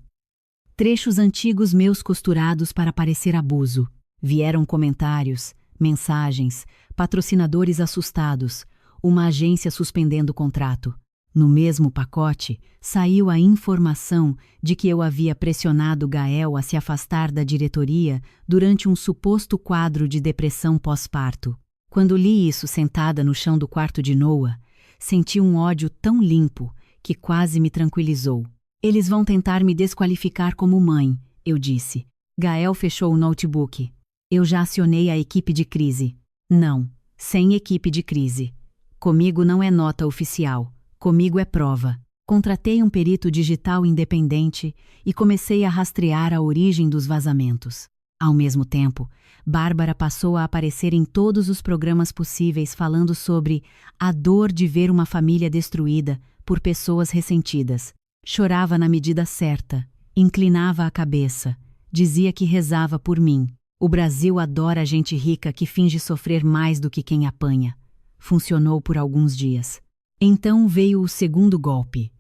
Trechos antigos meus costurados para parecer abuso. Vieram comentários, mensagens, patrocinadores assustados, uma agência suspendendo o contrato. No mesmo pacote, saiu a informação de que eu havia pressionado Gael a se afastar da diretoria durante um suposto quadro de depressão pós-parto. Quando li isso sentada no chão do quarto de Noah, senti um ódio tão limpo que quase me tranquilizou. Eles vão tentar me desqualificar como mãe, eu disse. Gael fechou o notebook. Eu já acionei a equipe de crise. Não, sem equipe de crise. Comigo não é nota oficial. Comigo é prova. Contratei um perito digital independente e comecei a rastrear a origem dos vazamentos. Ao mesmo tempo, Bárbara passou a aparecer em todos os programas possíveis falando sobre a dor de ver uma família destruída por pessoas ressentidas. Chorava na medida certa, inclinava a cabeça, dizia que rezava por mim. O Brasil adora gente rica que finge sofrer mais do que quem apanha. Funcionou por alguns dias. Então veio o segundo golpe.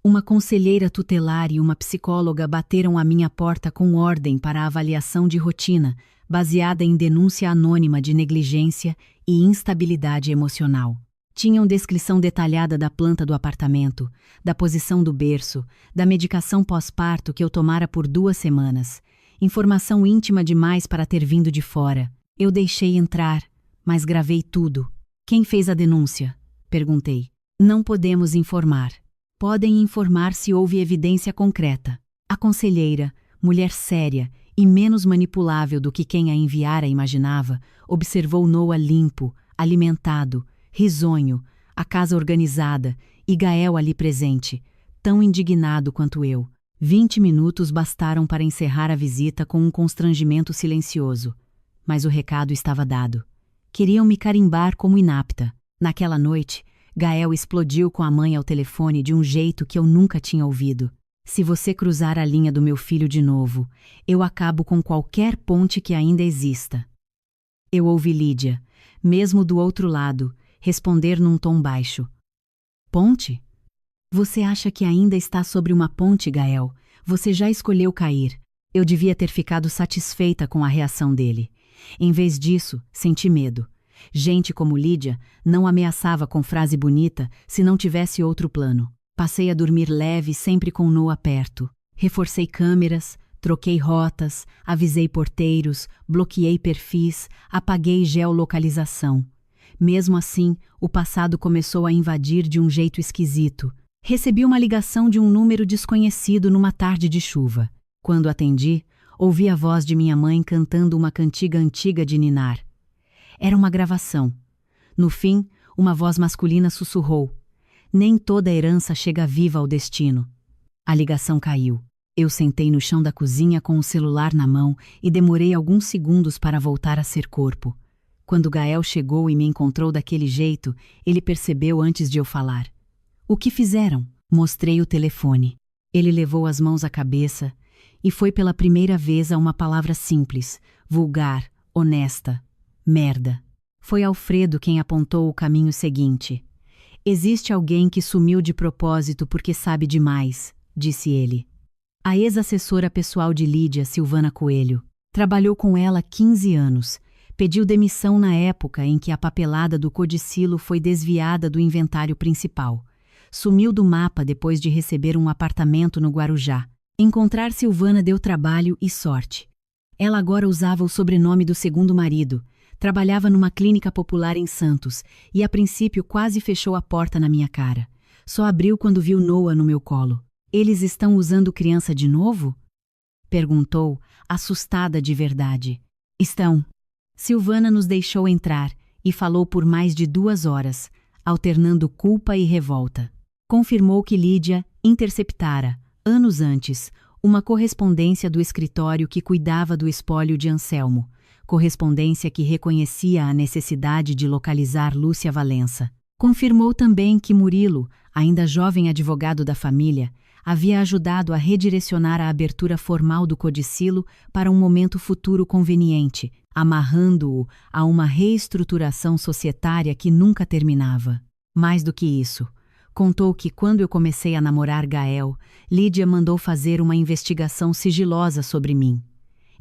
Uma conselheira tutelar e uma psicóloga bateram à minha porta com ordem para avaliação de rotina, baseada em denúncia anônima de negligência e instabilidade emocional. Tinham descrição detalhada da planta do apartamento, da posição do berço, da medicação pós-parto que eu tomara por 2 semanas. Informação íntima demais para ter vindo de fora. Eu deixei entrar, mas gravei tudo. Quem fez a denúncia? Perguntei. Não podemos informar. Podem informar se houve evidência concreta. A conselheira, mulher séria e menos manipulável do que quem a enviara imaginava, observou Noah limpo, alimentado, risonho, a casa organizada e Gael ali presente, tão indignado quanto eu. 20 minutos bastaram para encerrar a visita com um constrangimento silencioso. Mas o recado estava dado. Queriam me carimbar como inapta. Naquela noite, Gael explodiu com a mãe ao telefone de um jeito que eu nunca tinha ouvido. Se você cruzar a linha do meu filho de novo, eu acabo com qualquer ponte que ainda exista. Eu ouvi Lídia, mesmo do outro lado, responder num tom baixo. Ponte? Você acha que ainda está sobre uma ponte, Gael? Você já escolheu cair. Eu devia ter ficado satisfeita com a reação dele. Em vez disso, senti medo. Gente como Lídia não ameaçava com frase bonita se não tivesse outro plano. Passei a dormir leve sempre com Noah perto. Reforcei câmeras, troquei rotas, avisei porteiros, bloqueei perfis, apaguei geolocalização. Mesmo assim, o passado começou a invadir de um jeito esquisito. Recebi uma ligação de um número desconhecido numa tarde de chuva. Quando atendi, ouvi a voz de minha mãe cantando uma cantiga antiga de ninar. Era uma gravação. No fim, uma voz masculina sussurrou. Nem toda herança chega viva ao destino. A ligação caiu. Eu sentei no chão da cozinha com o celular na mão e demorei alguns segundos para voltar a ser corpo. Quando Gael chegou e me encontrou daquele jeito, ele percebeu antes de eu falar. O que fizeram? Mostrei o telefone. Ele levou as mãos à cabeça e foi pela primeira vez a uma palavra simples, vulgar, honesta. Merda. Foi Alfredo quem apontou o caminho seguinte. Existe alguém que sumiu de propósito porque sabe demais, disse ele. A ex-assessora pessoal de Lídia, Silvana Coelho, trabalhou com ela 15 anos. Pediu demissão na época em que a papelada do codicilo foi desviada do inventário principal. Sumiu do mapa depois de receber um apartamento no Guarujá. Encontrar Silvana deu trabalho e sorte. Ela agora usava o sobrenome do segundo marido. Trabalhava numa clínica popular em Santos e a princípio quase fechou a porta na minha cara. Só abriu quando viu Noah no meu colo. Eles estão usando criança de novo? Perguntou, assustada de verdade. Estão. Silvana nos deixou entrar e falou por mais de 2 horas, alternando culpa e revolta. Confirmou que Lídia interceptara, anos antes, uma correspondência do escritório que cuidava do espólio de Anselmo, correspondência que reconhecia a necessidade de localizar Lúcia Valença. Confirmou também que Murilo, ainda jovem advogado da família, havia ajudado a redirecionar a abertura formal do codicilo para um momento futuro conveniente, amarrando-o a uma reestruturação societária que nunca terminava. Mais do que isso, Contou que, quando eu comecei a namorar Gael, Lídia mandou fazer uma investigação sigilosa sobre mim.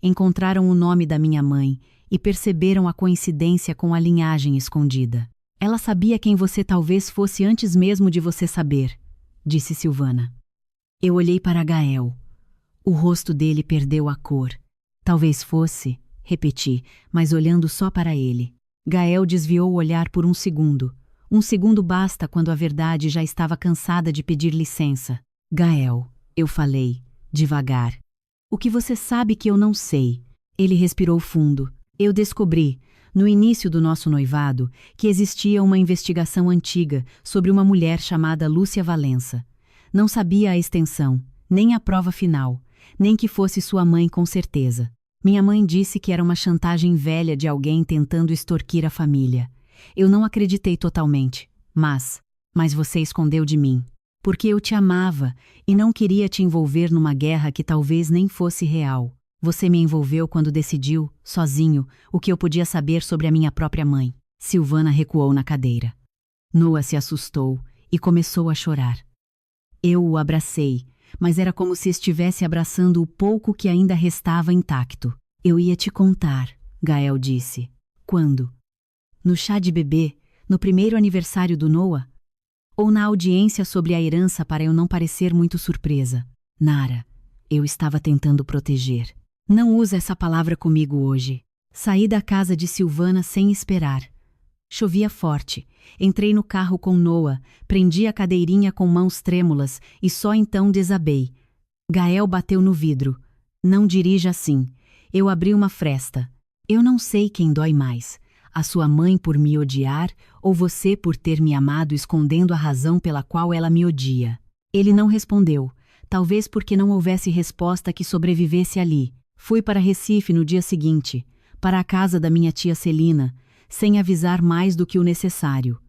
Encontraram o nome da minha mãe e perceberam a coincidência com a linhagem escondida. Ela sabia quem você talvez fosse antes mesmo de você saber, disse Silvana. Eu olhei para Gael. O rosto dele perdeu a cor. Talvez fosse, repeti, mas olhando só para ele. Gael desviou o olhar por um segundo. Um segundo basta quando a verdade já estava cansada de pedir licença. Gael, eu falei, devagar. O que você sabe que eu não sei? Ele respirou fundo. Eu descobri, no início do nosso noivado, que existia uma investigação antiga sobre uma mulher chamada Lúcia Valença. Não sabia a extensão, nem a prova final, nem que fosse sua mãe com certeza. Minha mãe disse que era uma chantagem velha de alguém tentando extorquir a família. Eu não acreditei totalmente, mas você escondeu de mim. Porque eu te amava e não queria te envolver numa guerra que talvez nem fosse real. Você me envolveu quando decidiu, sozinho, o que eu podia saber sobre a minha própria mãe. Silvana recuou na cadeira. Noah se assustou e começou a chorar. Eu o abracei, mas era como se estivesse abraçando o pouco que ainda restava intacto. Eu ia te contar, Gael disse. Quando? No chá de bebê, no primeiro aniversário do Noah? Ou na audiência sobre a herança para eu não parecer muito surpresa? Nara, eu estava tentando proteger. Não usa essa palavra comigo hoje. Saí da casa de Silvana sem esperar. Chovia forte. Entrei no carro com Noah, prendi a cadeirinha com mãos trêmulas e só então desabei. Gael bateu no vidro. Não dirija assim. Eu abri uma fresta. Eu não sei quem dói mais. A sua mãe por me odiar ou você por ter me amado escondendo a razão pela qual ela me odia? Ele não respondeu, talvez porque não houvesse resposta que sobrevivesse ali. Fui para Recife no dia seguinte, para a casa da minha tia Celina, sem avisar mais do que o necessário.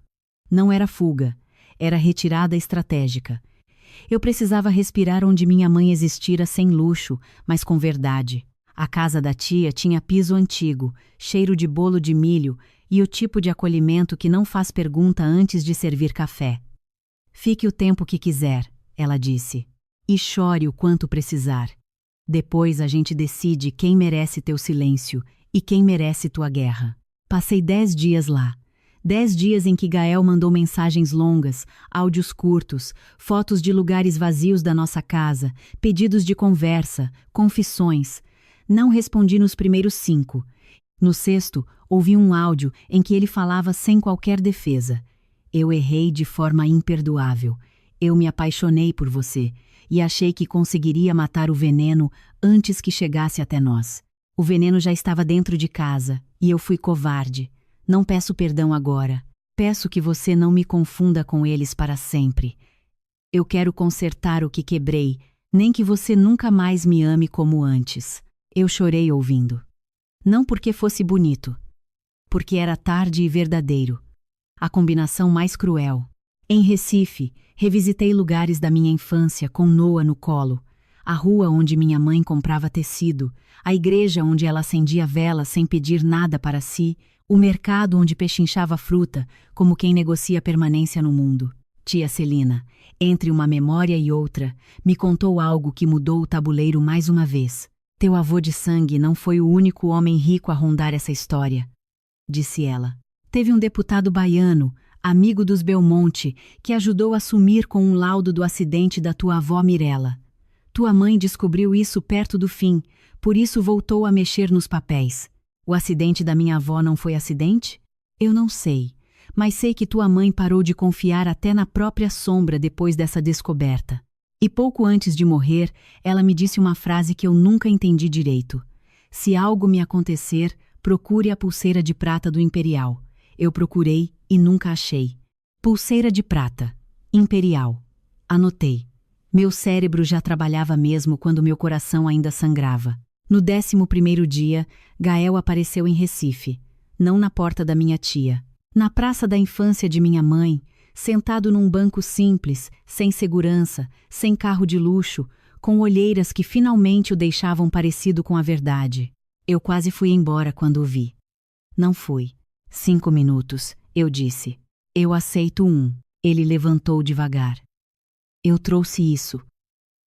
Não era fuga, era retirada estratégica. Eu precisava respirar onde minha mãe existira sem luxo, mas com verdade. A casa da tia tinha piso antigo, cheiro de bolo de milho e o tipo de acolhimento que não faz pergunta antes de servir café. Fique o tempo que quiser, ela disse, e chore o quanto precisar. Depois a gente decide quem merece teu silêncio e quem merece tua guerra. Passei 10 dias lá. 10 dias em que Gael mandou mensagens longas, áudios curtos, fotos de lugares vazios da nossa casa, pedidos de conversa, confissões. Não respondi nos primeiros 5. No 6º, ouvi um áudio em que ele falava sem qualquer defesa. Eu errei de forma imperdoável. Eu me apaixonei por você e achei que conseguiria matar o veneno antes que chegasse até nós. O veneno já estava dentro de casa e eu fui covarde. Não peço perdão agora. Peço que você não me confunda com eles para sempre. Eu quero consertar o que quebrei, nem que você nunca mais me ame como antes. Eu chorei ouvindo. Não porque fosse bonito. Porque era tarde e verdadeiro. A combinação mais cruel. Em Recife, revisitei lugares da minha infância com Noah no colo. A rua onde minha mãe comprava tecido, a igreja onde ela acendia velas sem pedir nada para si, o mercado onde pechinchava fruta, como quem negocia permanência no mundo. Tia Celina, entre uma memória e outra, me contou algo que mudou o tabuleiro mais uma vez. Teu avô de sangue não foi o único homem rico a rondar essa história, disse ela. Teve um deputado baiano, amigo dos Belmonte, que ajudou a sumir com um laudo do acidente da tua avó Mirella. Tua mãe descobriu isso perto do fim, por isso voltou a mexer nos papéis. O acidente da minha avó não foi acidente? Eu não sei, mas sei que tua mãe parou de confiar até na própria sombra depois dessa descoberta. E pouco antes de morrer, ela me disse uma frase que eu nunca entendi direito. Se algo me acontecer, procure a pulseira de prata do Imperial. Eu procurei e nunca achei. Pulseira de prata. Imperial. Anotei. Meu cérebro já trabalhava mesmo quando meu coração ainda sangrava. No 11º dia, Gael apareceu em Recife. Não na porta da minha tia. Na praça da infância de minha mãe, sentado num banco simples, sem segurança, sem carro de luxo, com olheiras que finalmente o deixavam parecido com a verdade. Eu quase fui embora quando o vi. Não fui. 5 minutos, eu disse. Eu aceito 1. Ele levantou devagar. Eu trouxe isso.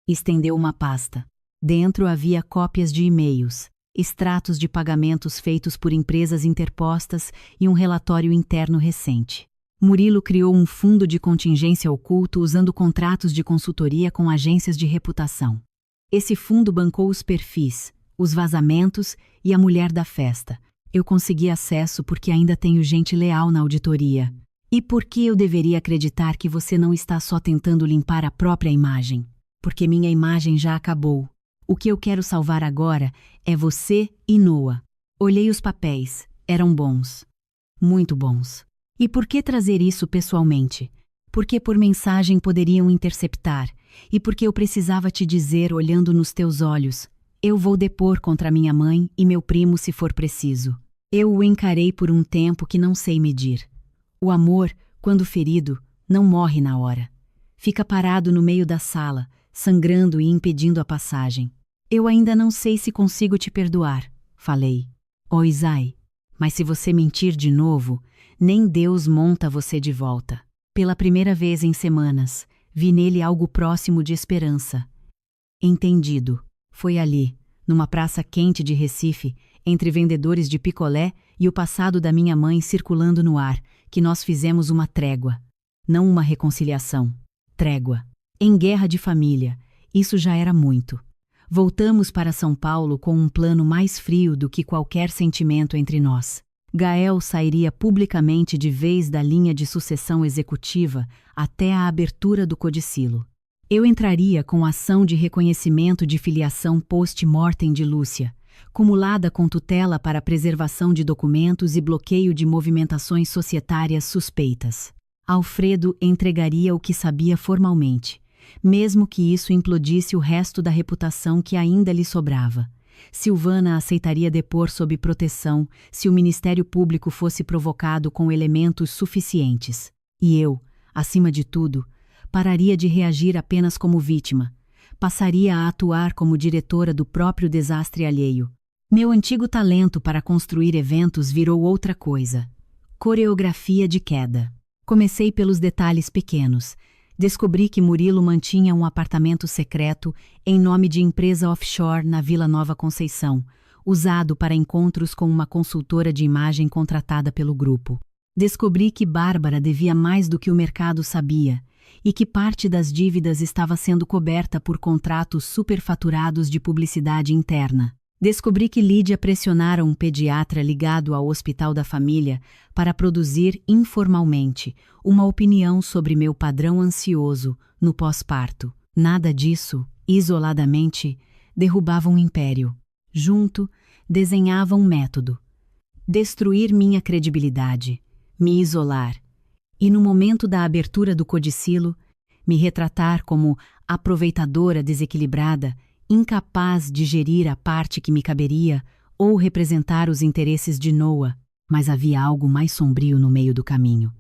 Estendeu uma pasta. Dentro havia cópias de e-mails, extratos de pagamentos feitos por empresas interpostas e um relatório interno recente. Murilo criou um fundo de contingência oculto usando contratos de consultoria com agências de reputação. Esse fundo bancou os perfis, os vazamentos e a mulher da festa. Eu consegui acesso porque ainda tenho gente leal na auditoria. E por que eu deveria acreditar que você não está só tentando limpar a própria imagem? Porque minha imagem já acabou. O que eu quero salvar agora é você e Noah. Olhei os papéis. Eram bons. Muito bons. E por que trazer isso pessoalmente? Porque por mensagem poderiam interceptar. E porque eu precisava te dizer, olhando nos teus olhos, eu vou depor contra minha mãe e meu primo se for preciso. Eu o encarei por um tempo que não sei medir. O amor, quando ferido, não morre na hora. Fica parado no meio da sala, sangrando e impedindo a passagem. Eu ainda não sei se consigo te perdoar, falei. Ó Isai, mas se você mentir de novo, nem Deus monta você de volta. Pela primeira vez em semanas, vi nele algo próximo de esperança. Entendido. Foi ali, numa praça quente de Recife, entre vendedores de picolé e o passado da minha mãe circulando no ar, que nós fizemos uma trégua. Não uma reconciliação. Trégua. Em guerra de família. Isso já era muito. Voltamos para São Paulo com um plano mais frio do que qualquer sentimento entre nós. Gael sairia publicamente de vez da linha de sucessão executiva até a abertura do codicilo. Eu entraria com ação de reconhecimento de filiação post-mortem de Lúcia, cumulada com tutela para preservação de documentos e bloqueio de movimentações societárias suspeitas. Alfredo entregaria o que sabia formalmente, mesmo que isso implodisse o resto da reputação que ainda lhe sobrava. Silvana aceitaria depor sob proteção se o Ministério Público fosse provocado com elementos suficientes. E eu, acima de tudo, pararia de reagir apenas como vítima. Passaria a atuar como diretora do próprio desastre alheio. Meu antigo talento para construir eventos virou outra coisa. Coreografia de queda. Comecei pelos detalhes pequenos. Descobri que Murilo mantinha um apartamento secreto em nome de empresa offshore na Vila Nova Conceição, usado para encontros com uma consultora de imagem contratada pelo grupo. Descobri que Bárbara devia mais do que o mercado sabia, e que parte das dívidas estava sendo coberta por contratos superfaturados de publicidade interna. Descobri que Lídia pressionara um pediatra ligado ao Hospital da Família para produzir informalmente uma opinião sobre meu padrão ansioso no pós-parto. Nada disso, isoladamente, derrubava um império. Junto, desenhava um método. Destruir minha credibilidade, me isolar. E no momento da abertura do codicilo, me retratar como aproveitadora desequilibrada, incapaz de gerir a parte que me caberia ou representar os interesses de Noah, mas havia algo mais sombrio no meio do caminho.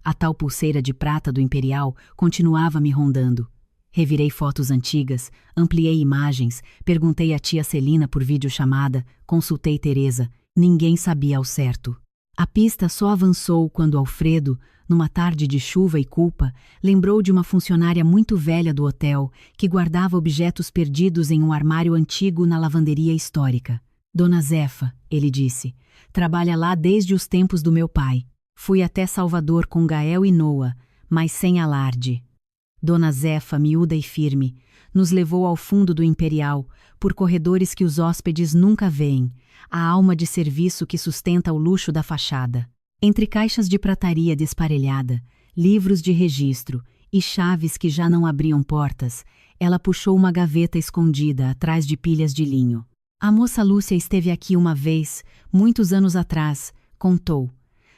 A tal pulseira de prata do Imperial continuava me rondando. Revirei fotos antigas, ampliei imagens, perguntei à tia Celina por videochamada, consultei Teresa, ninguém sabia ao certo. A pista só avançou quando Alfredo, numa tarde de chuva e culpa, lembrou de uma funcionária muito velha do hotel que guardava objetos perdidos em um armário antigo na lavanderia histórica. Dona Zefa, ele disse, trabalha lá desde os tempos do meu pai. Fui até Salvador com Gael e Noah, mas sem alarde. Dona Zefa, miúda e firme, nos levou ao fundo do Imperial, por corredores que os hóspedes nunca veem, a alma de serviço que sustenta o luxo da fachada. Entre caixas de prataria desparelhada, livros de registro e chaves que já não abriam portas, ela puxou uma gaveta escondida atrás de pilhas de linho. A moça Lúcia esteve aqui uma vez, muitos anos atrás, contou.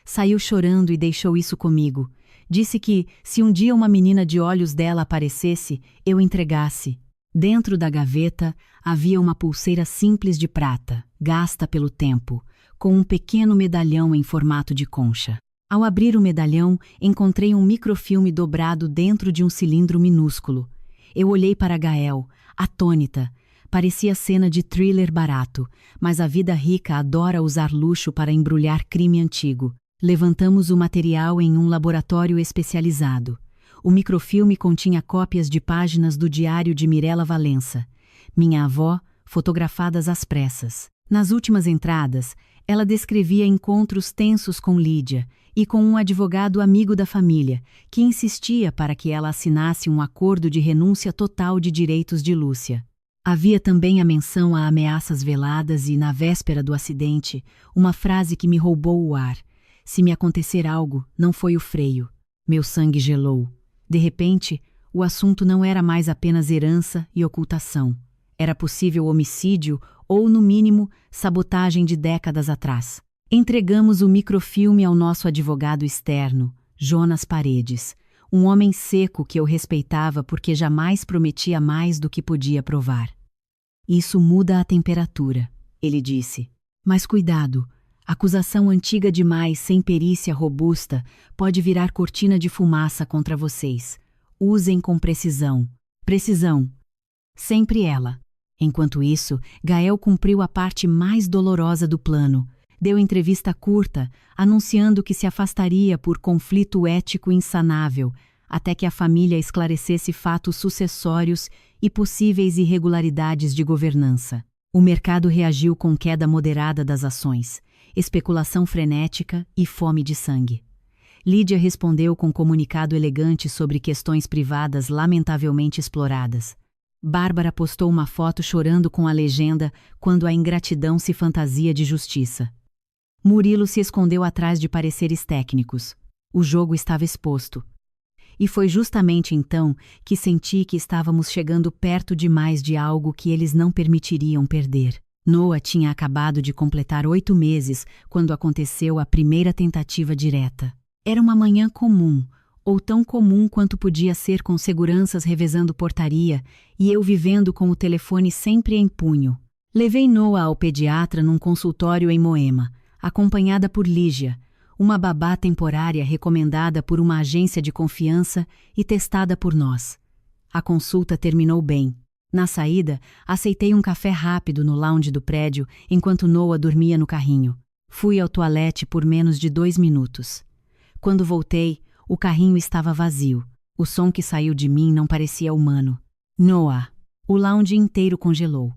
Saiu chorando e deixou isso comigo. Disse que, se um dia uma menina de olhos dela aparecesse, eu entregasse. Dentro da gaveta havia uma pulseira simples de prata, gasta pelo tempo, com um pequeno medalhão em formato de concha. Ao abrir o medalhão, encontrei um microfilme dobrado dentro de um cilindro minúsculo. Eu olhei para Gael, atônita. Parecia cena de thriller barato, mas a vida rica adora usar luxo para embrulhar crime antigo. Levantamos o material em um laboratório especializado. O microfilme continha cópias de páginas do diário de Mirella Valença, minha avó, fotografadas às pressas. Nas últimas entradas, ela descrevia encontros tensos com Lídia e com um advogado amigo da família, que insistia para que ela assinasse um acordo de renúncia total de direitos de Lúcia. Havia também a menção a ameaças veladas e, na véspera do acidente, uma frase que me roubou o ar. Se me acontecer algo, não foi o freio. Meu sangue gelou. De repente, o assunto não era mais apenas herança e ocultação. Era possível homicídio ou, no mínimo, sabotagem de décadas atrás. Entregamos o microfilme ao nosso advogado externo, Jonas Paredes, um homem seco que eu respeitava porque jamais prometia mais do que podia provar. Isso muda a temperatura, ele disse. Mas cuidado, acusação antiga demais sem perícia robusta pode virar cortina de fumaça contra vocês. Usem com precisão. Precisão. Sempre ela. Enquanto isso, Gael cumpriu a parte mais dolorosa do plano. Deu entrevista curta, anunciando que se afastaria por conflito ético insanável, até que a família esclarecesse fatos sucessórios e possíveis irregularidades de governança. O mercado reagiu com queda moderada das ações, especulação frenética e fome de sangue. Lídia respondeu com comunicado elegante sobre questões privadas lamentavelmente exploradas. Bárbara postou uma foto chorando com a legenda "Quando a ingratidão se fantasia de justiça". Murilo se escondeu atrás de pareceres técnicos. O jogo estava exposto. E foi justamente então que senti que estávamos chegando perto demais de algo que eles não permitiriam perder. Noah tinha acabado de completar 8 meses quando aconteceu a primeira tentativa direta. Era uma manhã comum, ou tão comum quanto podia ser, com seguranças revezando portaria e eu vivendo com o telefone sempre em punho. Levei Noah ao pediatra num consultório em Moema, acompanhada por Lígia, uma babá temporária recomendada por uma agência de confiança e testada por nós. A consulta terminou bem. Na saída, aceitei um café rápido no lounge do prédio enquanto Noah dormia no carrinho. Fui ao toalete por menos de 2 minutos. Quando voltei, o carrinho estava vazio. O som que saiu de mim não parecia humano. Noah. O lounge inteiro congelou.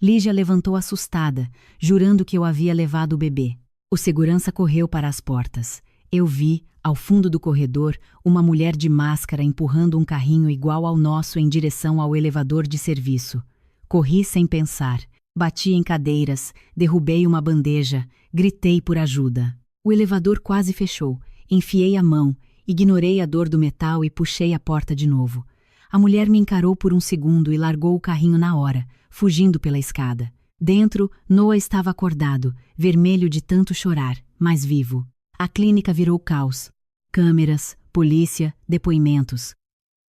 Lígia levantou assustada, jurando que eu havia levado o bebê. O segurança correu para as portas. Eu vi, ao fundo do corredor, uma mulher de máscara empurrando um carrinho igual ao nosso em direção ao elevador de serviço. Corri sem pensar. Bati em cadeiras, derrubei uma bandeja, gritei por ajuda. O elevador quase fechou. Enfiei a mão, ignorei a dor do metal e puxei a porta de novo. A mulher me encarou por um segundo e largou o carrinho na hora, fugindo pela escada. Dentro, Noah estava acordado, vermelho de tanto chorar, mas vivo. A clínica virou caos. Câmeras, polícia, depoimentos.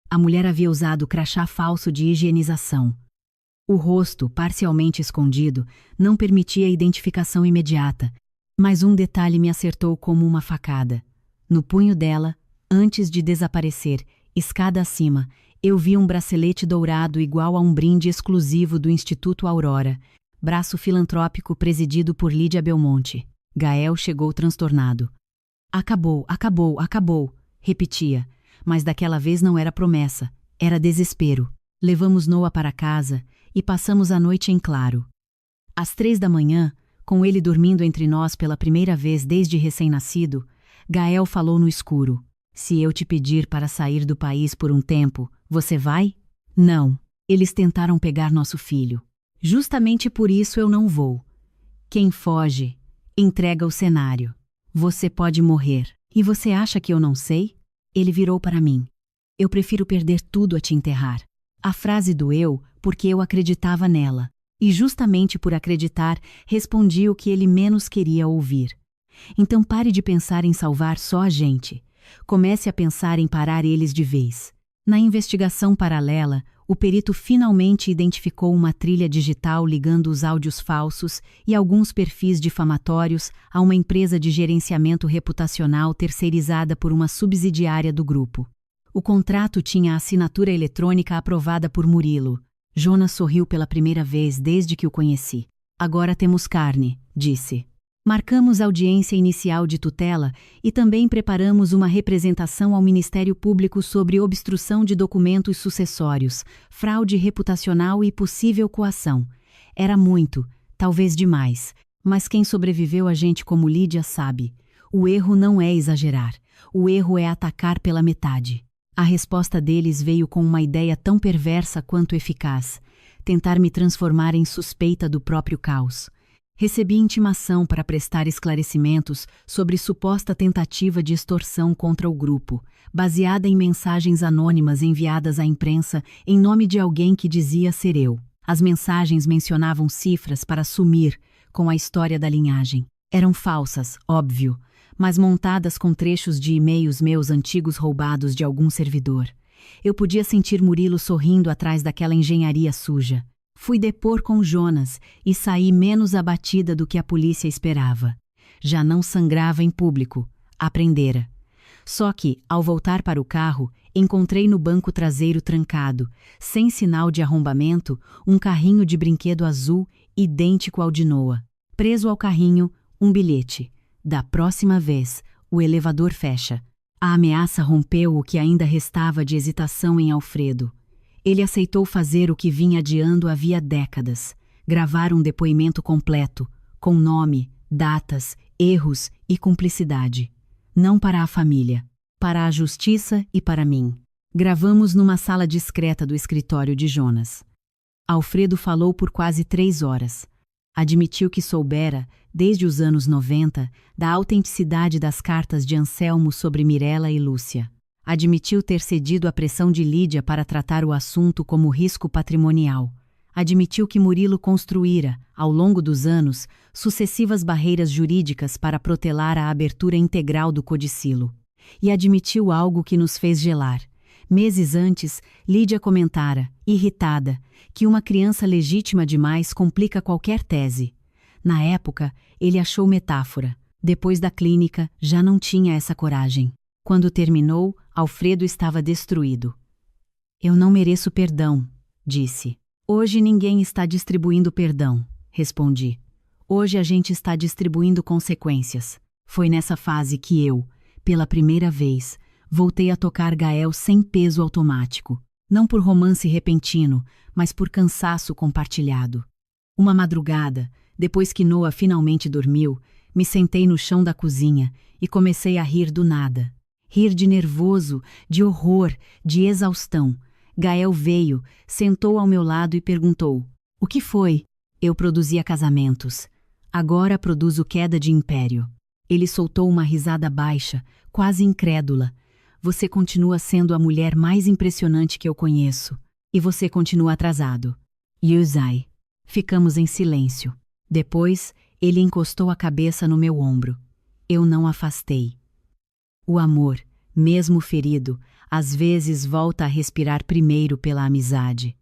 A mulher havia usado crachá falso de higienização. O rosto, parcialmente escondido, não permitia identificação imediata, mas um detalhe me acertou como uma facada. No punho dela, antes de desaparecer, escada acima, eu vi um bracelete dourado igual a um brinde exclusivo do Instituto Aurora, braço filantrópico presidido por Lídia Belmonte. Gael chegou transtornado. Acabou, acabou, acabou, repetia, mas daquela vez não era promessa, era desespero. Levamos Noah para casa e passamos a noite em claro. Às 3 da manhã, com ele dormindo entre nós pela primeira vez desde recém-nascido, Gael falou no escuro. Se eu te pedir para sair do país por um tempo, você vai? Não. Eles tentaram pegar nosso filho. Justamente por isso eu não vou. Quem foge, entrega o cenário. Você pode morrer. E você acha que eu não sei? Ele virou para mim. Eu prefiro perder tudo a te enterrar. A frase doeu porque eu acreditava nela. E justamente por acreditar, respondi o que ele menos queria ouvir. Então pare de pensar em salvar só a gente. Comece a pensar em parar eles de vez. Na investigação paralela, o perito finalmente identificou uma trilha digital ligando os áudios falsos e alguns perfis difamatórios a uma empresa de gerenciamento reputacional terceirizada por uma subsidiária do grupo. O contrato tinha a assinatura eletrônica aprovada por Murilo. Jonas sorriu pela primeira vez desde que o conheci. Agora temos carne, disse. Marcamos audiência inicial de tutela e também preparamos uma representação ao Ministério Público sobre obstrução de documentos sucessórios, fraude reputacional e possível coação. Era muito, talvez demais, mas quem sobreviveu a gente como Lídia sabe. O erro não é exagerar, o erro é atacar pela metade. A resposta deles veio com uma ideia tão perversa quanto eficaz: tentar me transformar em suspeita do próprio caos. Recebi intimação para prestar esclarecimentos sobre suposta tentativa de extorsão contra o grupo, baseada em mensagens anônimas enviadas à imprensa em nome de alguém que dizia ser eu. As mensagens mencionavam cifras para sumir com a história da linhagem. Eram falsas, óbvio, mas montadas com trechos de e-mails meus antigos roubados de algum servidor. Eu podia sentir Murilo sorrindo atrás daquela engenharia suja. Fui depor com Jonas e saí menos abatida do que a polícia esperava. Já não sangrava em público. Aprendera. Só que, ao voltar para o carro, encontrei no banco traseiro trancado, sem sinal de arrombamento, um carrinho de brinquedo azul idêntico ao de Noah. Preso ao carrinho, um bilhete. Da próxima vez, o elevador fecha. A ameaça rompeu o que ainda restava de hesitação em Alfredo. Ele aceitou fazer o que vinha adiando havia décadas: gravar um depoimento completo, com nome, datas, erros e cumplicidade. Não para a família, para a justiça e para mim. Gravamos numa sala discreta do escritório de Jonas. Alfredo falou por quase 3 horas. Admitiu que soubera, desde os anos 90, da autenticidade das cartas de Anselmo sobre Mirella e Lúcia. Admitiu ter cedido à pressão de Lídia para tratar o assunto como risco patrimonial. Admitiu que Murilo construíra, ao longo dos anos, sucessivas barreiras jurídicas para protelar a abertura integral do codicilo. E admitiu algo que nos fez gelar. Meses antes, Lídia comentara, irritada, que uma criança legítima demais complica qualquer tese. Na época, ele achou metáfora. Depois da clínica, já não tinha essa coragem. Quando terminou, Alfredo estava destruído. Eu não mereço perdão, disse. Hoje ninguém está distribuindo perdão, respondi. Hoje a gente está distribuindo consequências. Foi nessa fase que eu, pela primeira vez, voltei a tocar Gael sem peso automático. Não por romance repentino, mas por cansaço compartilhado. Uma madrugada, depois que Noah finalmente dormiu, me sentei no chão da cozinha e comecei a rir do nada. Rir de nervoso, de horror, de exaustão. Gael veio, sentou ao meu lado e perguntou: "O que foi?" Eu produzia casamentos. Agora produzo queda de império. Ele soltou uma risada baixa, quase incrédula. Você continua sendo a mulher mais impressionante que eu conheço. E você continua atrasado. Yuzai. Ficamos em silêncio. Depois, ele encostou a cabeça no meu ombro. Eu não afastei. O amor, mesmo ferido, às vezes volta a respirar primeiro pela amizade.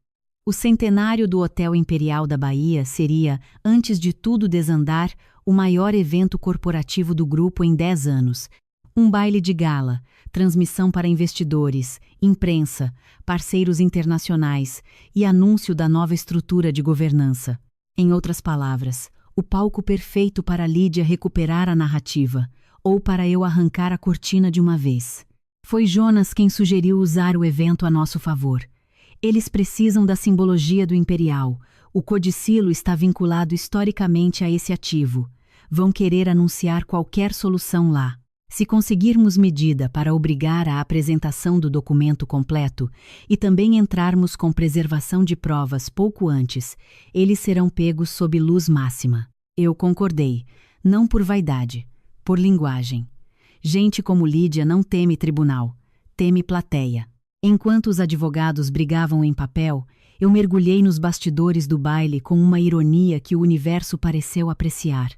O centenário do Hotel Imperial da Bahia seria, antes de tudo desandar, o maior evento corporativo do grupo em 10 anos. Um baile de gala, transmissão para investidores, imprensa, parceiros internacionais e anúncio da nova estrutura de governança. Em outras palavras, o palco perfeito para Lídia recuperar a narrativa, ou para eu arrancar a cortina de uma vez. Foi Jonas quem sugeriu usar o evento a nosso favor. Eles precisam da simbologia do Imperial. O codicilo está vinculado historicamente a esse ativo. Vão querer anunciar qualquer solução lá. Se conseguirmos medida para obrigar a apresentação do documento completo e também entrarmos com preservação de provas pouco antes, eles serão pegos sob luz máxima. Eu concordei, não por vaidade, por linguagem. Gente como Lídia não teme tribunal, teme plateia. Enquanto os advogados brigavam em papel, eu mergulhei nos bastidores do baile com uma ironia que o universo pareceu apreciar.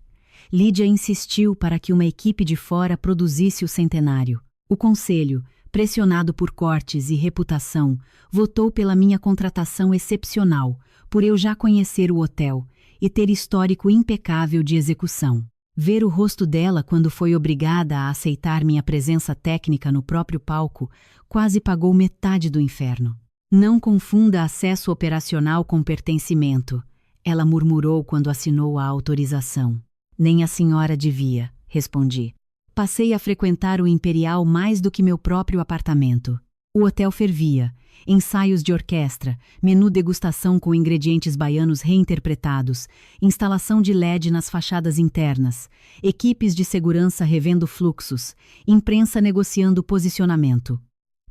Lídia insistiu para que uma equipe de fora produzisse o centenário. O conselho, pressionado por cortes e reputação, votou pela minha contratação excepcional, por eu já conhecer o hotel e ter histórico impecável de execução. Ver o rosto dela quando foi obrigada a aceitar minha presença técnica no próprio palco quase pagou metade do inferno. Não confunda acesso operacional com pertencimento, ela murmurou quando assinou a autorização. Nem a senhora devia, respondi. Passei a frequentar o Imperial mais do que meu próprio apartamento. O hotel fervia. Ensaios de orquestra, menu degustação com ingredientes baianos reinterpretados, instalação de LED nas fachadas internas, equipes de segurança revendo fluxos, imprensa negociando posicionamento.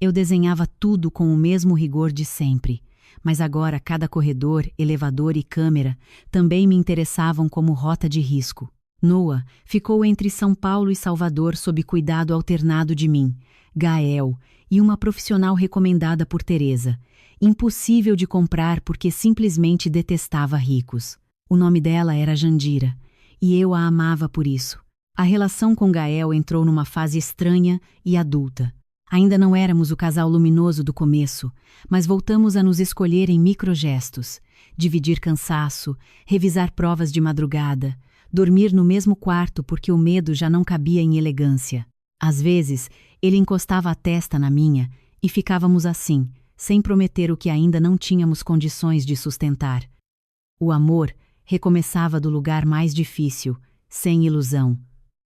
Eu desenhava tudo com o mesmo rigor de sempre, mas agora cada corredor, elevador e câmera também me interessavam como rota de risco. Noah ficou entre São Paulo e Salvador sob cuidado alternado de mim, Gael e uma profissional recomendada por Teresa, impossível de comprar porque simplesmente detestava ricos. O nome dela era Jandira, e eu a amava por isso. A relação com Gael entrou numa fase estranha e adulta. Ainda não éramos o casal luminoso do começo, mas voltamos a nos escolher em microgestos, dividir cansaço, revisar provas de madrugada, dormir no mesmo quarto porque o medo já não cabia em elegância. Às vezes, ele encostava a testa na minha e ficávamos assim, sem prometer o que ainda não tínhamos condições de sustentar. O amor recomeçava do lugar mais difícil, sem ilusão.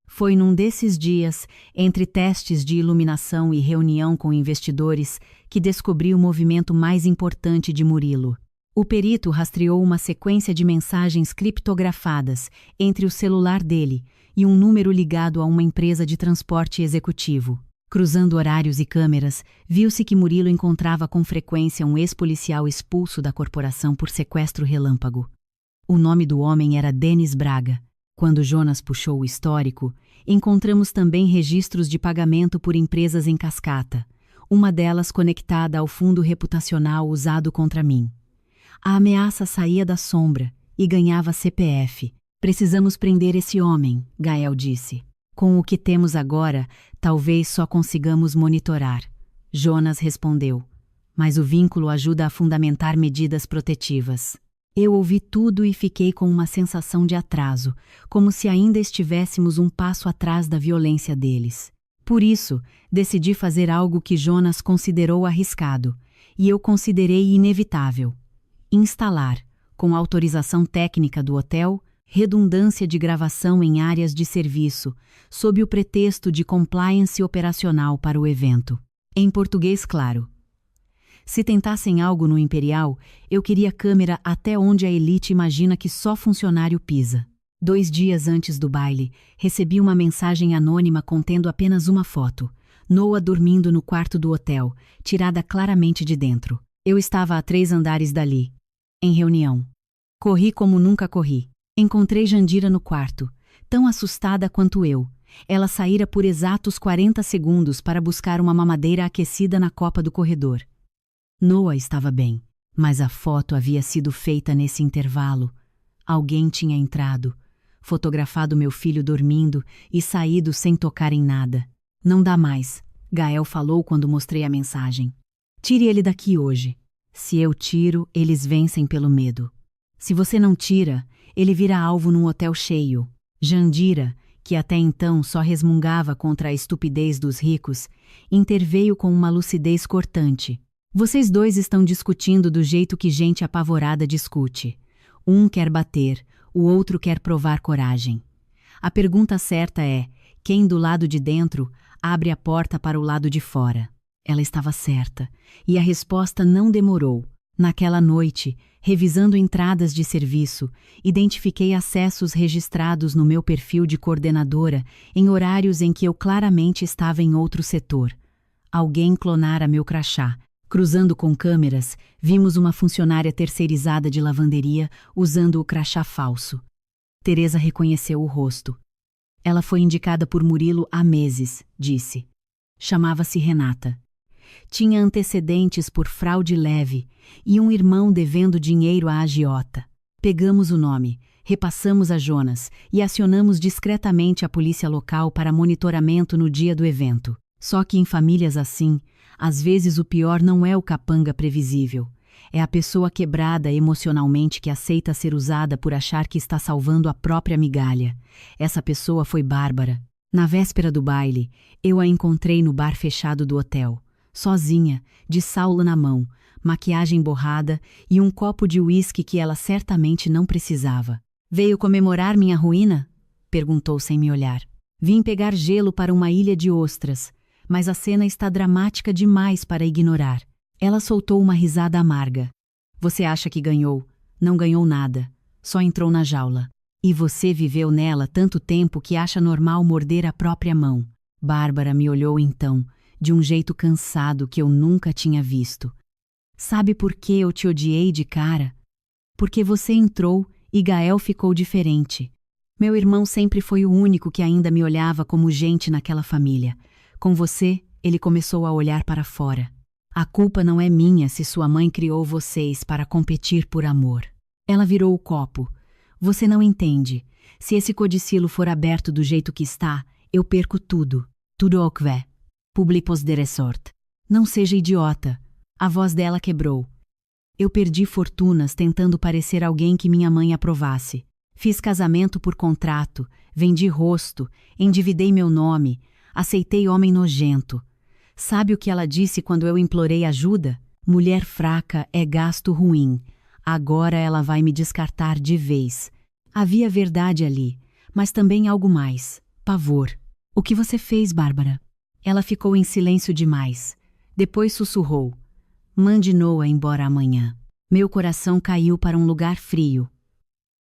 Foi num desses dias, entre testes de iluminação e reunião com investidores, que descobri o movimento mais importante de Murilo. O perito rastreou uma sequência de mensagens criptografadas entre o celular dele e um número ligado a uma empresa de transporte executivo. Cruzando horários e câmeras, viu-se que Murilo encontrava com frequência um ex-policial expulso da corporação por sequestro relâmpago. O nome do homem era Denis Braga. Quando Jonas puxou o histórico, encontramos também registros de pagamento por empresas em cascata, uma delas conectada ao fundo reputacional usado contra mim. A ameaça saía da sombra e ganhava CPF. Precisamos prender esse homem, Gael disse. Com o que temos agora, talvez só consigamos monitorar. Jonas respondeu. Mas o vínculo ajuda a fundamentar medidas protetivas. Eu ouvi tudo e fiquei com uma sensação de atraso, como se ainda estivéssemos um passo atrás da violência deles. Por isso, decidi fazer algo que Jonas considerou arriscado, e eu considerei inevitável. Instalar, com autorização técnica do hotel, redundância de gravação em áreas de serviço, sob o pretexto de compliance operacional para o evento. Em português claro. Se tentassem algo no Imperial, eu queria câmera até onde a elite imagina que só funcionário pisa. 2 dias antes do baile, recebi uma mensagem anônima contendo apenas uma foto. Noah dormindo no quarto do hotel, tirada claramente de dentro. Eu estava a 3 andares dali, em reunião. Corri como nunca corri. Encontrei Jandira no quarto, tão assustada quanto eu. Ela saíra por exatos 40 segundos para buscar uma mamadeira aquecida na copa do corredor. Noah estava bem, mas a foto havia sido feita nesse intervalo. Alguém tinha entrado, fotografado meu filho dormindo e saído sem tocar em nada. Não dá mais, Gael falou quando mostrei a mensagem. Tire ele daqui hoje. Se eu tiro, eles vencem pelo medo. Se você não tira, ele vira alvo num hotel cheio. Jandira, que até então só resmungava contra a estupidez dos ricos, interveio com uma lucidez cortante. Vocês dois estão discutindo do jeito que gente apavorada discute. Um quer bater, o outro quer provar coragem. A pergunta certa é, quem do lado de dentro abre a porta para o lado de fora? Ela estava certa, e a resposta não demorou. Naquela noite, revisando entradas de serviço, identifiquei acessos registrados no meu perfil de coordenadora em horários em que eu claramente estava em outro setor. Alguém clonara meu crachá. Cruzando com câmeras, vimos uma funcionária terceirizada de lavanderia usando o crachá falso. Teresa reconheceu o rosto. Ela foi indicada por Murilo há meses, disse. Chamava-se Renata. Tinha antecedentes por fraude leve e um irmão devendo dinheiro à agiota. Pegamos o nome, repassamos a Jonas e acionamos discretamente a polícia local para monitoramento no dia do evento. Só que em famílias assim, às vezes o pior não é o capanga previsível. É a pessoa quebrada emocionalmente que aceita ser usada por achar que está salvando a própria migalha. Essa pessoa foi Bárbara. Na véspera do baile, eu a encontrei no bar fechado do hotel. Sozinha, de saula na mão, maquiagem borrada e um copo de uísque que ela certamente não precisava. Veio comemorar minha ruína? Perguntou sem me olhar. Vim pegar gelo para uma ilha de ostras, mas a cena está dramática demais para ignorar. Ela soltou uma risada amarga. Você acha que ganhou? Não ganhou nada. Só entrou na jaula. E você viveu nela tanto tempo que acha normal morder a própria mão. Bárbara me olhou então, de um jeito cansado que eu nunca tinha visto. Sabe por que eu te odiei de cara? Porque você entrou e Gael ficou diferente. Meu irmão sempre foi o único que ainda me olhava como gente naquela família. Com você, ele começou a olhar para fora. A culpa não é minha se sua mãe criou vocês para competir por amor. Ela virou o copo. Você não entende. Se esse codicilo for aberto do jeito que está, eu perco tudo. Tudo o que vê. Publipos de resort. Não seja idiota. A voz dela quebrou. Eu perdi fortunas tentando parecer alguém que minha mãe aprovasse. Fiz casamento por contrato, vendi rosto, endividei meu nome, aceitei homem nojento. Sabe o que ela disse quando eu implorei ajuda? Mulher fraca é gasto ruim. Agora ela vai me descartar de vez. Havia verdade ali, mas também algo mais. Pavor. O que você fez, Bárbara? Ela ficou em silêncio demais. Depois sussurrou. Mande Noah embora amanhã. Meu coração caiu para um lugar frio.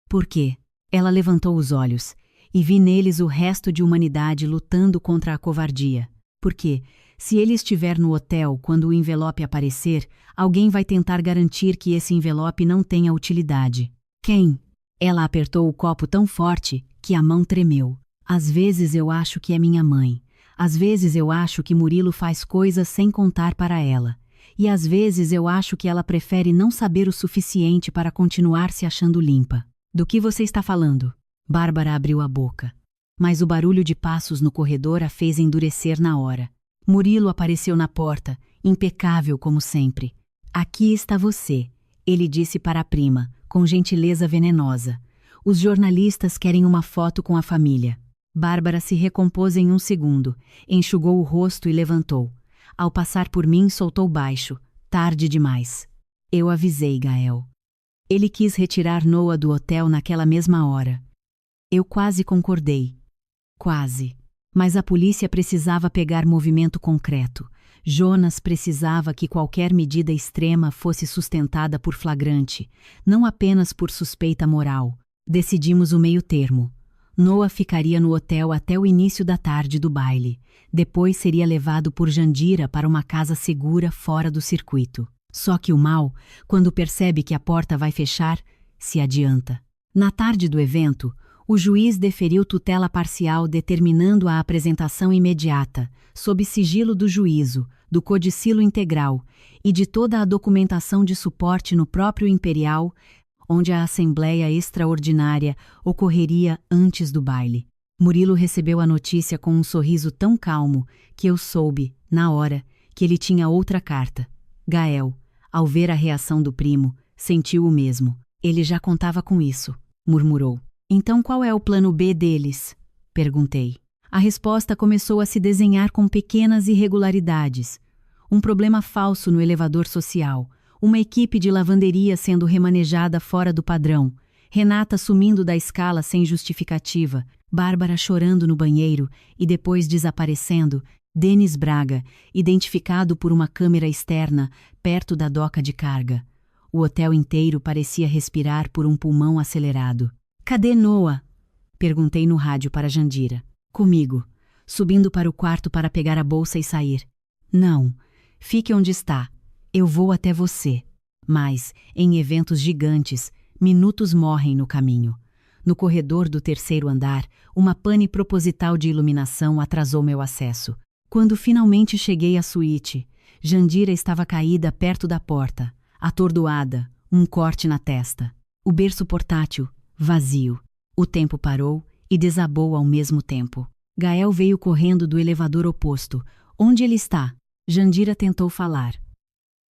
Por quê? Ela levantou os olhos e vi neles o resto de humanidade lutando contra a covardia. Porque, se ele estiver no hotel quando o envelope aparecer, alguém vai tentar garantir que esse envelope não tenha utilidade. Quem? Ela apertou o copo tão forte que a mão tremeu. Às vezes eu acho que é minha mãe. Às vezes eu acho que Murilo faz coisas sem contar para ela. E às vezes eu acho que ela prefere não saber o suficiente para continuar se achando limpa. Do que você está falando? Bárbara abriu a boca. Mas o barulho de passos no corredor a fez endurecer na hora. Murilo apareceu na porta, impecável como sempre. Aqui está você, ele disse para a prima, com gentileza venenosa. Os jornalistas querem uma foto com a família. Bárbara se recompôs em um segundo, enxugou o rosto e levantou. Ao passar por mim, soltou baixo. Tarde demais. Eu avisei Gael. Ele quis retirar Noah do hotel naquela mesma hora. Eu quase concordei. Quase. Mas a polícia precisava pegar movimento concreto. Jonas precisava que qualquer medida extrema fosse sustentada por flagrante, não apenas por suspeita moral. Decidimos o meio-termo. Noah ficaria no hotel até o início da tarde do baile. Depois seria levado por Jandira para uma casa segura fora do circuito. Só que o mal, quando percebe que a porta vai fechar, se adianta. Na tarde do evento, o juiz deferiu tutela parcial determinando a apresentação imediata, sob sigilo do juízo, do codicilo integral e de toda a documentação de suporte no próprio Imperial, onde a Assembleia Extraordinária ocorreria antes do baile. Murilo recebeu a notícia com um sorriso tão calmo que eu soube, na hora, que ele tinha outra carta. Gael, ao ver a reação do primo, sentiu o mesmo. Ele já contava com isso, murmurou. Então qual é o plano B deles? Perguntei. A resposta começou a se desenhar com pequenas irregularidades. Um problema falso no elevador social, uma equipe de lavanderia sendo remanejada fora do padrão, Renata sumindo da escala sem justificativa, Bárbara chorando no banheiro e depois desaparecendo, Denis Braga, identificado por uma câmera externa perto da doca de carga. O hotel inteiro parecia respirar por um pulmão acelerado. Cadê Noah? Perguntei no rádio para Jandira. Comigo, subindo para o quarto para pegar a bolsa e sair. Não, fique onde está. Eu vou até você. Mas, em eventos gigantes, minutos morrem no caminho. No corredor do terceiro andar, uma pane proposital de iluminação atrasou meu acesso. Quando finalmente cheguei à suíte, Jandira estava caída perto da porta, atordoada, um corte na testa. O berço portátil, vazio. O tempo parou e desabou ao mesmo tempo. Gael veio correndo do elevador oposto. Onde ele está? Jandira tentou falar.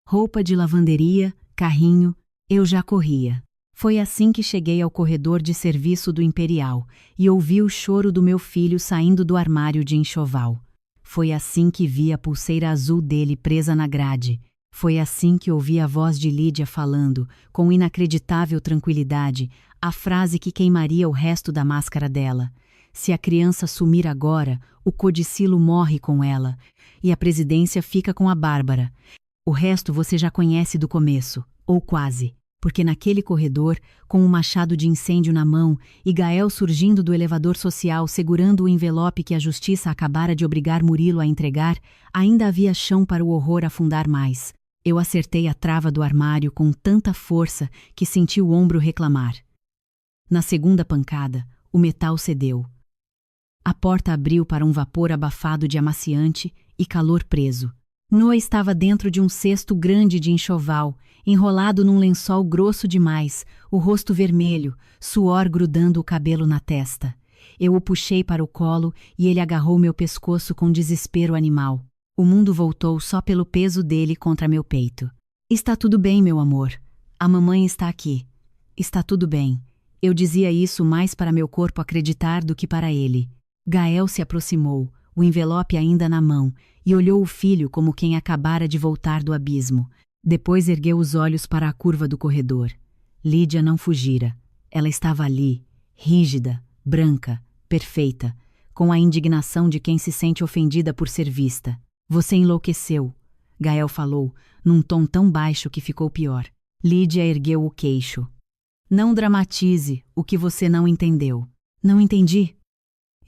Roupa de lavanderia, carrinho, eu já corria. Foi assim que cheguei ao corredor de serviço do Imperial e ouvi o choro do meu filho saindo do armário de enxoval. Foi assim que vi a pulseira azul dele presa na grade. Foi assim que ouvi a voz de Lídia falando, com inacreditável tranquilidade, a frase que queimaria o resto da máscara dela. Se a criança sumir agora, o codicilo morre com ela, e a presidência fica com a Bárbara. O resto você já conhece do começo, ou quase, porque naquele corredor, com um machado de incêndio na mão e Gael surgindo do elevador social segurando o envelope que a justiça acabara de obrigar Murilo a entregar, ainda havia chão para o horror afundar mais. Eu acertei a trava do armário com tanta força que senti o ombro reclamar. Na segunda pancada, o metal cedeu. A porta abriu para um vapor abafado de amaciante e calor preso. Noah estava dentro de um cesto grande de enxoval, enrolado num lençol grosso demais, o rosto vermelho, suor grudando o cabelo na testa. Eu o puxei para o colo e ele agarrou meu pescoço com desespero animal. O mundo voltou só pelo peso dele contra meu peito. Está tudo bem, meu amor. A mamãe está aqui. Está tudo bem. Eu dizia isso mais para meu corpo acreditar do que para ele. Gael se aproximou, o envelope ainda na mão, e olhou o filho como quem acabara de voltar do abismo. Depois ergueu os olhos para a curva do corredor. Lídia não fugira. Ela estava ali, rígida, branca, perfeita, com a indignação de quem se sente ofendida por ser vista. Você enlouqueceu, Gael falou, num tom tão baixo que ficou pior. Lídia ergueu o queixo. Não dramatize o que você não entendeu. Não entendi.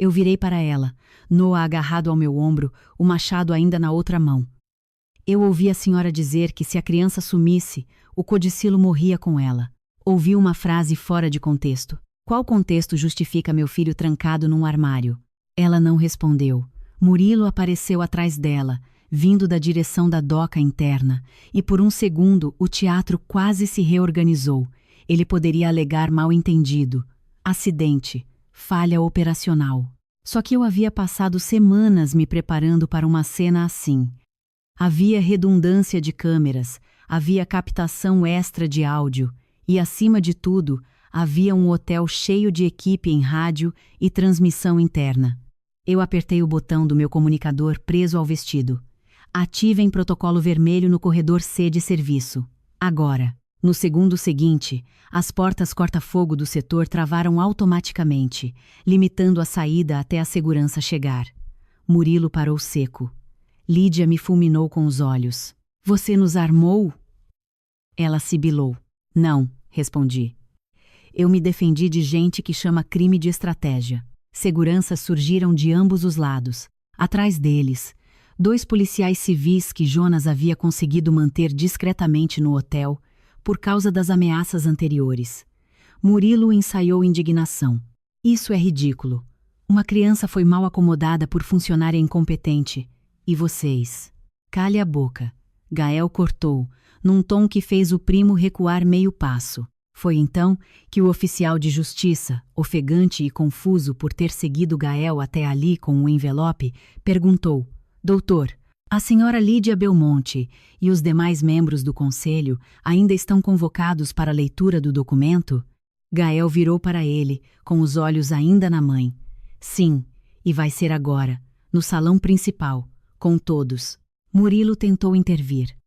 Eu virei para ela, Noah agarrado ao meu ombro, o machado ainda na outra mão. Eu ouvi a senhora dizer que se a criança sumisse, o codicilo morria com ela. Ouvi uma frase fora de contexto. Qual contexto justifica meu filho trancado num armário? Ela não respondeu. Murilo apareceu atrás dela, vindo da direção da doca interna, e por um segundo o teatro quase se reorganizou. Ele poderia alegar mal-entendido, acidente, falha operacional. Só que eu havia passado semanas me preparando para uma cena assim. Havia redundância de câmeras, havia captação extra de áudio e, acima de tudo, havia um hotel cheio de equipe em rádio e transmissão interna. Eu apertei o botão do meu comunicador preso ao vestido. Ativem protocolo vermelho no corredor C de serviço. Agora. No segundo seguinte, as portas corta-fogo do setor travaram automaticamente, limitando a saída até a segurança chegar. Murilo parou seco. Lídia me fulminou com os olhos. Você nos armou? Ela sibilou. Não, respondi. Eu me defendi de gente que chama crime de estratégia. Seguranças surgiram de ambos os lados. Atrás deles, 2 policiais civis que Jonas havia conseguido manter discretamente no hotel, por causa das ameaças anteriores. Murilo ensaiou indignação. Isso é ridículo. Uma criança foi mal acomodada por funcionária incompetente. E vocês? Cale a boca. Gael cortou, num tom que fez o primo recuar meio passo. Foi então que o oficial de justiça, ofegante e confuso por ter seguido Gael até ali com o envelope, perguntou: Doutor, a senhora Lídia Belmonte e os demais membros do conselho ainda estão convocados para a leitura do documento? Gael virou para ele, com os olhos ainda na mãe. Sim, e vai ser agora, no salão principal, com todos. Murilo tentou intervir.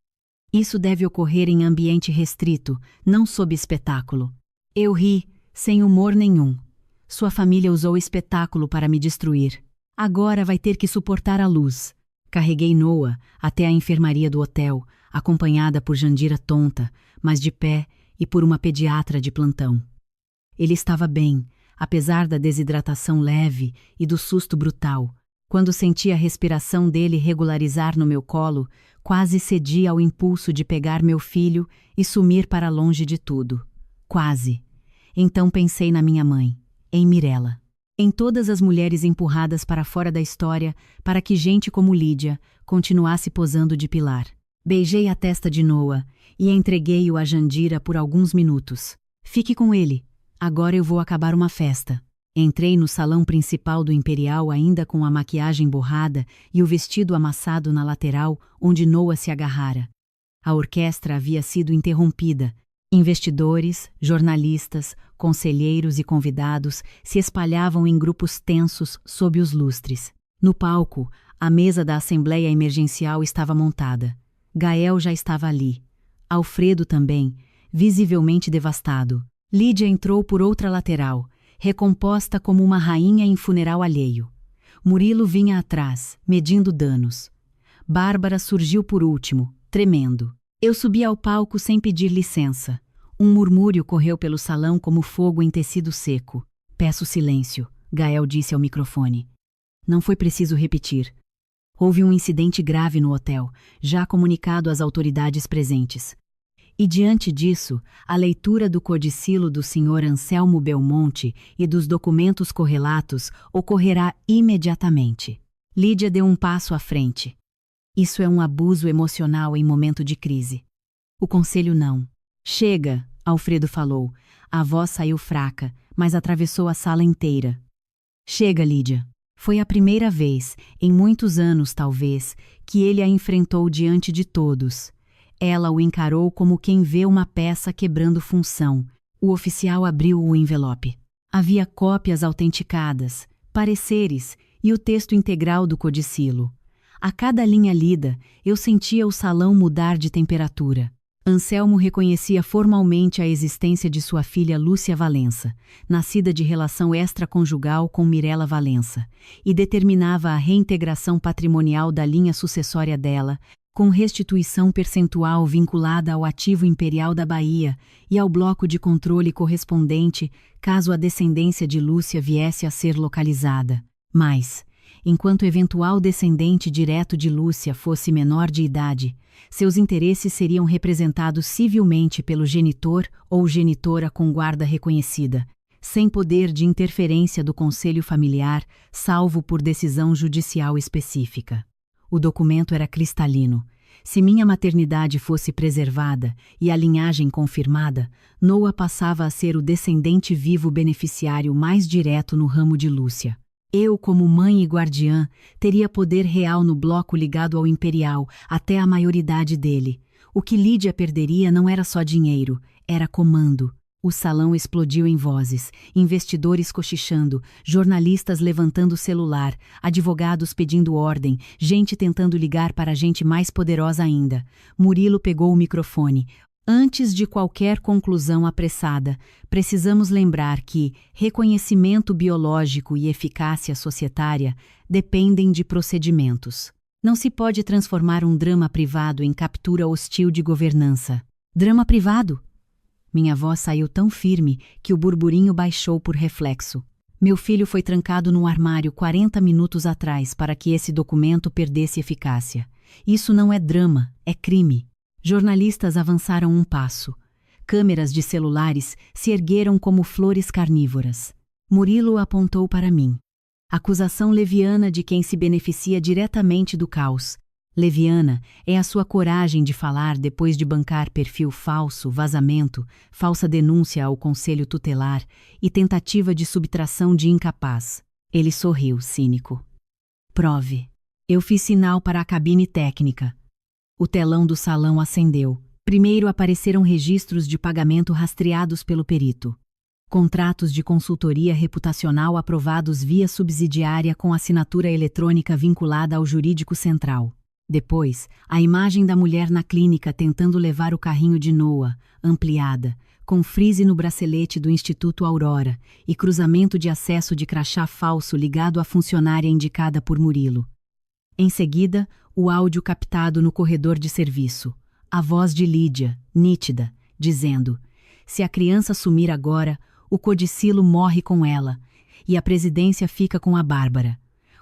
Isso deve ocorrer em ambiente restrito, não sob espetáculo. Eu ri, sem humor nenhum. Sua família usou espetáculo para me destruir. Agora vai ter que suportar a luz. Carreguei Noah até a enfermaria do hotel, acompanhada por Jandira tonta, mas de pé, e por uma pediatra de plantão. Ele estava bem, apesar da desidratação leve e do susto brutal. Quando senti a respiração dele regularizar no meu colo, quase cedi ao impulso de pegar meu filho e sumir para longe de tudo. Quase. Então pensei na minha mãe, em Mirella. Em todas as mulheres empurradas para fora da história, para que gente como Lídia continuasse posando de pilar. Beijei a testa de Noah e entreguei-o a Jandira por alguns minutos. Fique com ele. Agora eu vou acabar uma festa. Entrei no salão principal do Imperial ainda com a maquiagem borrada e o vestido amassado na lateral onde Noah se agarrara. A orquestra havia sido interrompida. Investidores, jornalistas, conselheiros e convidados se espalhavam em grupos tensos sob os lustres. No palco, a mesa da Assembleia Emergencial estava montada. Gael já estava ali. Alfredo também, visivelmente devastado. Lídia entrou por outra lateral, recomposta como uma rainha em funeral alheio. Murilo vinha atrás, medindo danos. Bárbara surgiu por último, tremendo. Eu subi ao palco sem pedir licença. Um murmúrio correu pelo salão como fogo em tecido seco. Peço silêncio, Gael disse ao microfone. Não foi preciso repetir. Houve um incidente grave no hotel, já comunicado às autoridades presentes. E diante disso, a leitura do codicilo do Sr. Anselmo Belmonte e dos documentos correlatos ocorrerá imediatamente. Lídia deu um passo à frente. Isso é um abuso emocional em momento de crise. O conselho não. Chega, Alfredo falou. A voz saiu fraca, mas atravessou a sala inteira. Chega, Lídia. Foi a primeira vez, em muitos anos talvez, que ele a enfrentou diante de todos. Ela o encarou como quem vê uma peça quebrando função. O oficial abriu o envelope. Havia cópias autenticadas, pareceres e o texto integral do codicilo. A cada linha lida, eu sentia o salão mudar de temperatura. Anselmo reconhecia formalmente a existência de sua filha Lúcia Valença, nascida de relação extraconjugal com Mirela Valença, e determinava a reintegração patrimonial da linha sucessória dela, com restituição percentual vinculada ao ativo imperial da Bahia e ao bloco de controle correspondente, caso a descendência de Lúcia viesse a ser localizada. Mas, enquanto eventual descendente direto de Lúcia fosse menor de idade, seus interesses seriam representados civilmente pelo genitor ou genitora com guarda reconhecida, sem poder de interferência do conselho familiar, salvo por decisão judicial específica. O documento era cristalino. Se minha maternidade fosse preservada e a linhagem confirmada, Noa passava a ser o descendente vivo beneficiário mais direto no ramo de Lúcia. Eu, como mãe e guardiã, teria poder real no bloco ligado ao imperial até a maioridade dele. O que Lídia perderia não era só dinheiro, era comando. O salão explodiu em vozes, investidores cochichando, jornalistas levantando o celular, advogados pedindo ordem, gente tentando ligar para gente mais poderosa ainda. Murilo pegou o microfone. Antes de qualquer conclusão apressada, precisamos lembrar que reconhecimento biológico e eficácia societária dependem de procedimentos. Não se pode transformar um drama privado em captura hostil de governança. Drama privado? Minha voz saiu tão firme que o burburinho baixou por reflexo. Meu filho foi trancado num armário 40 minutos atrás para que esse documento perdesse eficácia. Isso não é drama, é crime. Jornalistas avançaram um passo. Câmeras de celulares se ergueram como flores carnívoras. Murilo apontou para mim. Acusação leviana de quem se beneficia diretamente do caos. Leviana é a sua coragem de falar depois de bancar perfil falso, vazamento, falsa denúncia ao conselho tutelar e tentativa de subtração de incapaz. Ele sorriu, cínico. Prove. Eu fiz sinal para a cabine técnica. O telão do salão acendeu. Primeiro apareceram registros de pagamento rastreados pelo perito. Contratos de consultoria reputacional aprovados via subsidiária com assinatura eletrônica vinculada ao jurídico central. Depois, a imagem da mulher na clínica tentando levar o carrinho de Noa, ampliada, com frise no bracelete do Instituto Aurora e cruzamento de acesso de crachá falso ligado à funcionária indicada por Murilo. Em seguida, o áudio captado no corredor de serviço. A voz de Lídia, nítida, dizendo: se a criança sumir agora, o codicilo morre com ela, e a presidência fica com a Bárbara.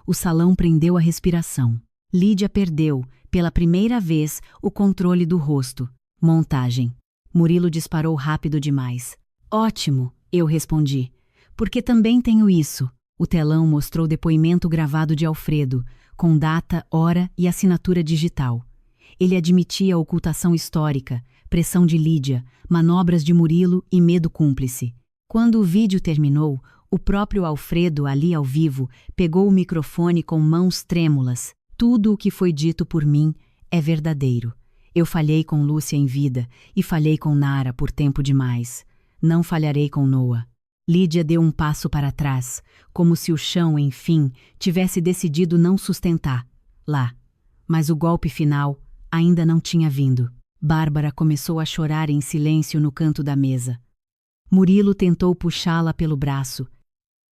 O salão prendeu a respiração. Lídia perdeu, pela primeira vez, o controle do rosto. Montagem. Murilo disparou rápido demais. Ótimo, eu respondi. Porque também tenho isso. O telão mostrou depoimento gravado de Alfredo, com data, hora e assinatura digital. Ele admitia ocultação histórica, pressão de Lídia, manobras de Murilo e medo cúmplice. Quando o vídeo terminou, o próprio Alfredo, ali ao vivo, pegou o microfone com mãos trêmulas. Tudo o que foi dito por mim é verdadeiro. Eu falhei com Lúcia em vida e falhei com Nara por tempo demais. Não falharei com Noa. Lídia deu um passo para trás, como se o chão, enfim, tivesse decidido não sustentar. Lá. Mas o golpe final ainda não tinha vindo. Bárbara começou a chorar em silêncio no canto da mesa. Murilo tentou puxá-la pelo braço.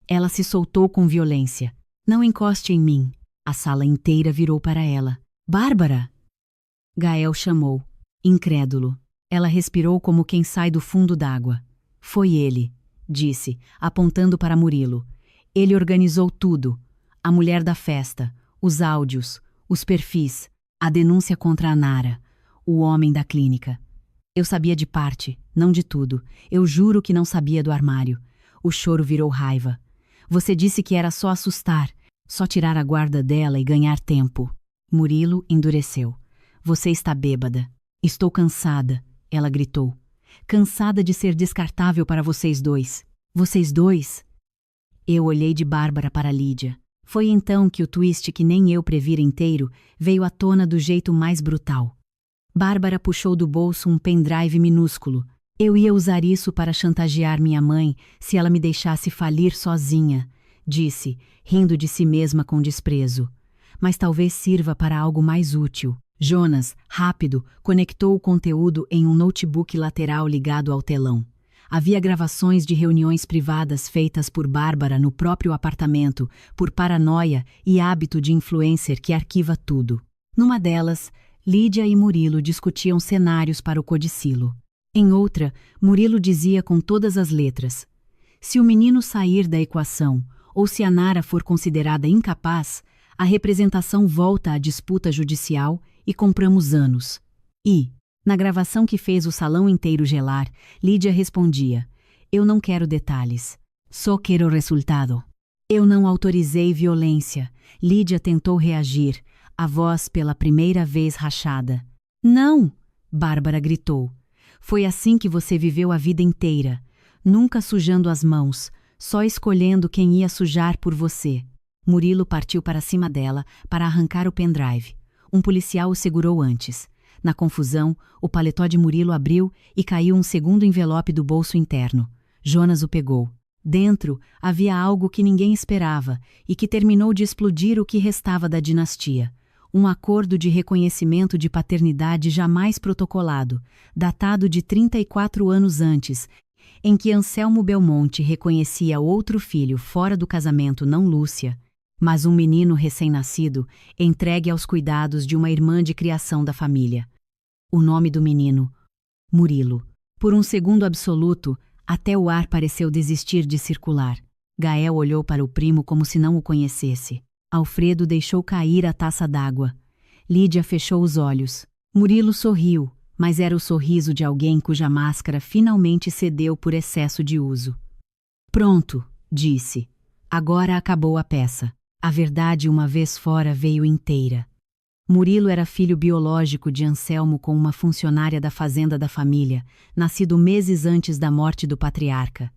Ela se soltou com violência. Não encoste em mim. A sala inteira virou para ela. Bárbara! Gael chamou, incrédulo. Ela respirou como quem sai do fundo d'água. Foi ele, disse, apontando para Murilo. Ele organizou tudo. A mulher da festa, os áudios, os perfis, a denúncia contra a Nara, o homem da clínica. Eu sabia de parte, não de tudo. Eu juro que não sabia do armário. O choro virou raiva. Você disse que era só assustar, só tirar a guarda dela e ganhar tempo. Murilo endureceu. Você está bêbada. Estou cansada, ela gritou. Cansada de ser descartável para vocês dois. Vocês dois? Eu olhei de Bárbara para Lídia. Foi então que o twist que nem eu previra inteiro veio à tona do jeito mais brutal. Bárbara puxou do bolso um pendrive minúsculo. Eu ia usar isso para chantagear minha mãe se ela me deixasse falir sozinha, disse, rindo de si mesma com desprezo. Mas talvez sirva para algo mais útil. Jonas, rápido, conectou o conteúdo em um notebook lateral ligado ao telão. Havia gravações de reuniões privadas feitas por Bárbara no próprio apartamento, por paranoia e hábito de influencer que arquiva tudo. Numa delas, Lídia e Murilo discutiam cenários para o codicilo. Em outra, Murilo dizia com todas as letras: se o menino sair da equação ou se a Nara for considerada incapaz, a representação volta à disputa judicial e compramos anos. E, na gravação que fez o salão inteiro gelar, Lídia respondia: eu não quero detalhes, só quero o resultado. Eu não autorizei violência. Lídia tentou reagir, a voz pela primeira vez rachada. Não! Bárbara gritou. Foi assim que você viveu a vida inteira, nunca sujando as mãos, só escolhendo quem ia sujar por você. Murilo partiu para cima dela para arrancar o pendrive. Um policial o segurou antes. Na confusão, o paletó de Murilo abriu e caiu um segundo envelope do bolso interno. Jonas o pegou. Dentro havia algo que ninguém esperava e que terminou de explodir o que restava da dinastia. Um acordo de reconhecimento de paternidade jamais protocolado, datado de 34 anos antes, em que Anselmo Belmonte reconhecia outro filho fora do casamento, não Lúcia, mas um menino recém-nascido entregue aos cuidados de uma irmã de criação da família. O nome do menino, Murilo. Por um segundo absoluto, até o ar pareceu desistir de circular. Gael olhou para o primo como se não o conhecesse. Alfredo deixou cair a taça d'água. Lídia fechou os olhos. Murilo sorriu, mas era o sorriso de alguém cuja máscara finalmente cedeu por excesso de uso. Pronto, disse. Agora acabou a peça. A verdade, uma vez fora, veio inteira. Murilo era filho biológico de Anselmo com uma funcionária da fazenda da família, nascido meses antes da morte do patriarca.